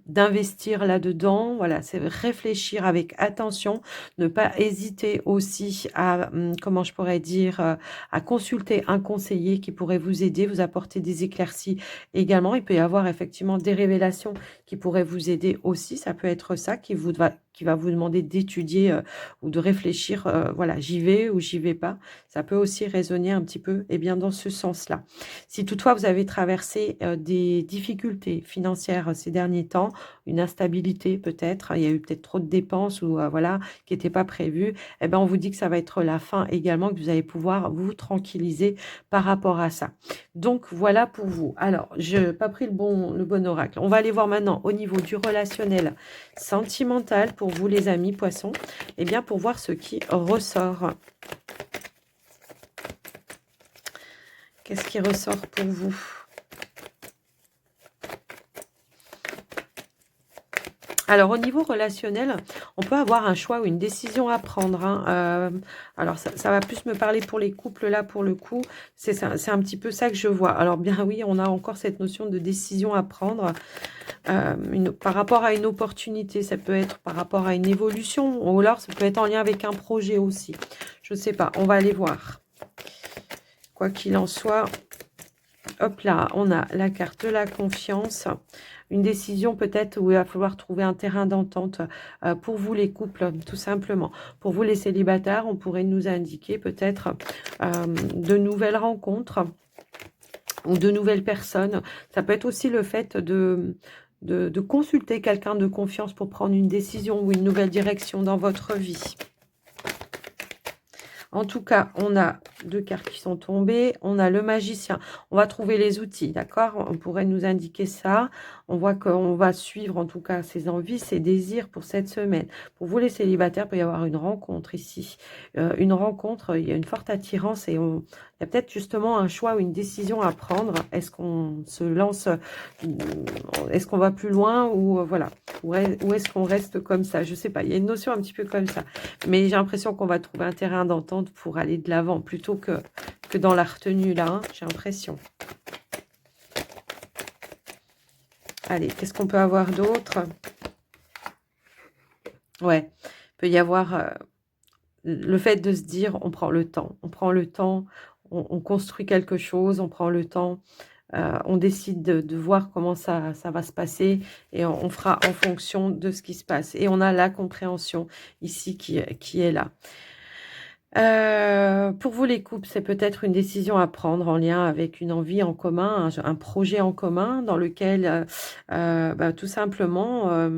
d'investir là-dedans? Voilà, c'est réfléchir avec attention, ne pas hésiter aussi à, comment je pourrais dire, à consulter un conseiller qui pourrait vous aider, vous apporter des éclaircies également. Il peut y avoir effectivement des révélations qui pourrait vous aider aussi. Ça peut être ça qui va vous demander d'étudier ou de réfléchir, voilà, j'y vais ou j'y vais pas. Ça peut aussi résonner un petit peu bien dans ce sens-là. Si toutefois vous avez traversé des difficultés financières ces derniers temps, une instabilité peut-être, il y a eu peut-être trop de dépenses ou voilà, qui n'étaient pas prévues, on vous dit que ça va être la fin également, que vous allez pouvoir vous tranquilliser par rapport à ça. Donc voilà pour vous. Alors, je n'ai pas pris le bon oracle. On va aller voir maintenant au niveau du relationnel sentimental pour vous les amis poissons. Pour voir ce qui ressort. Qu'est-ce qui ressort pour vous ? Alors, au niveau relationnel, on peut avoir un choix ou une décision à prendre. Alors, ça va plus me parler pour les couples, là, pour le coup. C'est un petit peu ça que je vois. Alors, bien oui, on a encore cette notion de décision à prendre par rapport à une opportunité. Ça peut être par rapport à une évolution ou alors ça peut être en lien avec un projet aussi. Je ne sais pas, on va aller voir. Quoi qu'il en soit, hop là, on a la carte de la confiance. Une décision peut-être où il va falloir trouver un terrain d'entente pour vous les couples, tout simplement. Pour vous les célibataires, on pourrait nous indiquer peut-être de nouvelles rencontres ou de nouvelles personnes. Ça peut être aussi le fait de consulter quelqu'un de confiance pour prendre une décision ou une nouvelle direction dans votre vie. En tout cas, on a 2 cartes qui sont tombées. On a le magicien. On va trouver les outils, d'accord? On pourrait nous indiquer ça. On voit qu'on va suivre en tout cas ses envies, ses désirs pour cette semaine. Pour vous les célibataires, il peut y avoir une rencontre ici. Une rencontre, il y a une forte attirance et il y a peut-être justement un choix ou une décision à prendre. Est-ce qu'on se lance, est-ce qu'on va plus loin ou voilà, ou est-ce qu'on reste comme ça? Je sais pas, il y a une notion un petit peu comme ça. Mais j'ai l'impression qu'on va trouver un terrain d'entente pour aller de l'avant plutôt que dans la retenue là, hein, j'ai l'impression. Allez, qu'est-ce qu'on peut avoir d'autre? Ouais, il peut y avoir le fait de se dire, on prend le temps. On prend le temps, on construit quelque chose, on prend le temps. On décide de voir comment ça va se passer et on fera en fonction de ce qui se passe. Et on a la compréhension ici qui est là. Pour vous les couples, c'est peut-être une décision à prendre en lien avec une envie en commun, un projet en commun dans lequel, tout simplement,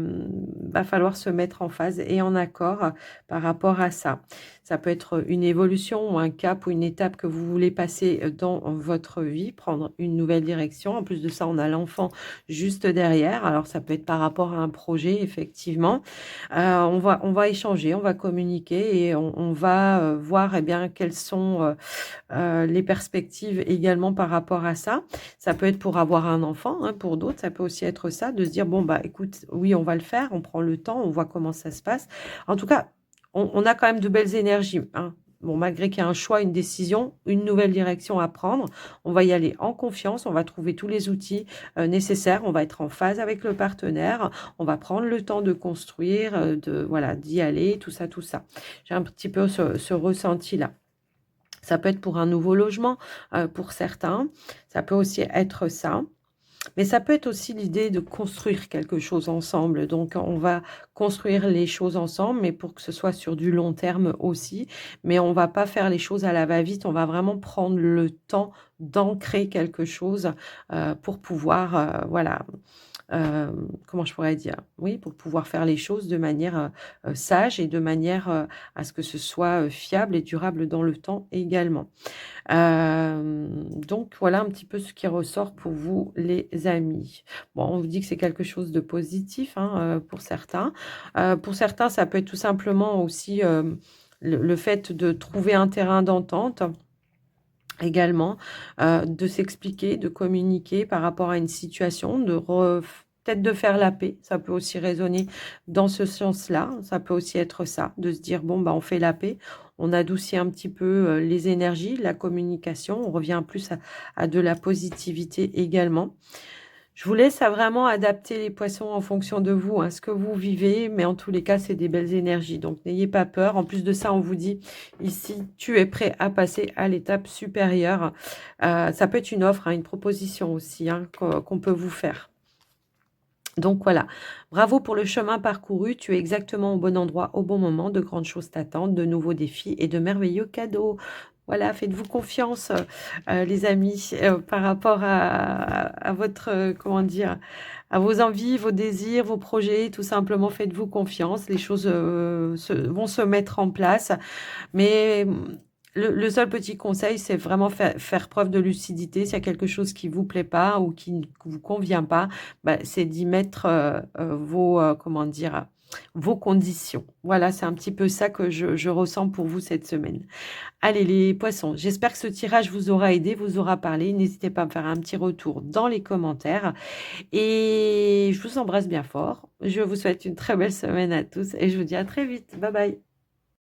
va falloir se mettre en phase et en accord par rapport à ça. Ça peut être une évolution ou un cap ou une étape que vous voulez passer, dans votre vie, prendre une nouvelle direction. En plus de ça, on a l'enfant juste derrière. Alors ça peut être par rapport à un projet effectivement. On va échanger, on va communiquer et on va, voir, eh bien, quelles sont, les perspectives également par rapport à ça. Ça peut être pour avoir un enfant, hein, pour d'autres, ça peut aussi être ça, de se dire: «Bon, bah, écoute, oui, on va le faire, on prend le temps, on voit comment ça se passe». En tout cas, on a quand même de belles énergies, hein. Bon, malgré qu'il y a un choix, une décision, une nouvelle direction à prendre, on va y aller en confiance, on va trouver tous les outils, nécessaires, on va être en phase avec le partenaire, on va prendre le temps de construire, voilà, d'y aller, tout ça, tout ça. J'ai un petit peu ce ressenti-là. Ça peut être pour un nouveau logement, pour certains. Ça peut aussi être ça. Mais ça peut être aussi l'idée de construire quelque chose ensemble. Donc, on va construire les choses ensemble, mais pour que ce soit sur du long terme aussi. Mais on va pas faire les choses à la va-vite. On va vraiment prendre le temps d'ancrer quelque chose pour pouvoir, voilà, comment je pourrais dire? Oui, pour pouvoir faire les choses de manière, sage et de manière, à ce que ce soit, fiable et durable dans le temps également. Donc voilà un petit peu ce qui ressort pour vous les amis. Bon, on vous dit que c'est quelque chose de positif, hein, pour certains. Pour certains, ça peut être tout simplement aussi, le fait de trouver un terrain d'entente également, de s'expliquer, de communiquer par rapport à une situation, peut-être de faire la paix. Ça peut aussi résonner dans ce sens-là. Ça peut aussi être ça, de se dire: «Bon, bah, on fait la paix, on adoucit un petit peu, les énergies, la communication, on revient plus à de la positivité également». Je vous laisse à vraiment adapter les poissons en fonction de vous, hein, ce que vous vivez, mais en tous les cas, c'est des belles énergies, donc n'ayez pas peur. En plus de ça, on vous dit ici: «Tu es prêt à passer à l'étape supérieure». Ça peut être une offre, hein, une proposition aussi, hein, qu'on peut vous faire. Donc voilà, bravo pour le chemin parcouru, tu es exactement au bon endroit, au bon moment, de grandes choses t'attendent, de nouveaux défis et de merveilleux cadeaux. Voilà, faites-vous confiance, les amis, par rapport à votre, comment dire? À vos envies, vos désirs, vos projets, tout simplement faites-vous confiance. Les choses, vont se mettre en place. Mais, le seul petit conseil, c'est vraiment faire preuve de lucidité. S'il y a quelque chose qui vous plaît pas ou qui ne vous convient pas, bah, c'est d'y mettre, vos, comment dire? Vos conditions. Voilà, c'est un petit peu ça que je ressens pour vous cette semaine. Allez les poissons, j'espère que ce tirage vous aura aidé, vous aura parlé. N'hésitez pas à me faire un petit retour dans les commentaires et je vous embrasse bien fort. Je vous souhaite une très belle semaine à tous et je vous dis à très vite. Bye bye.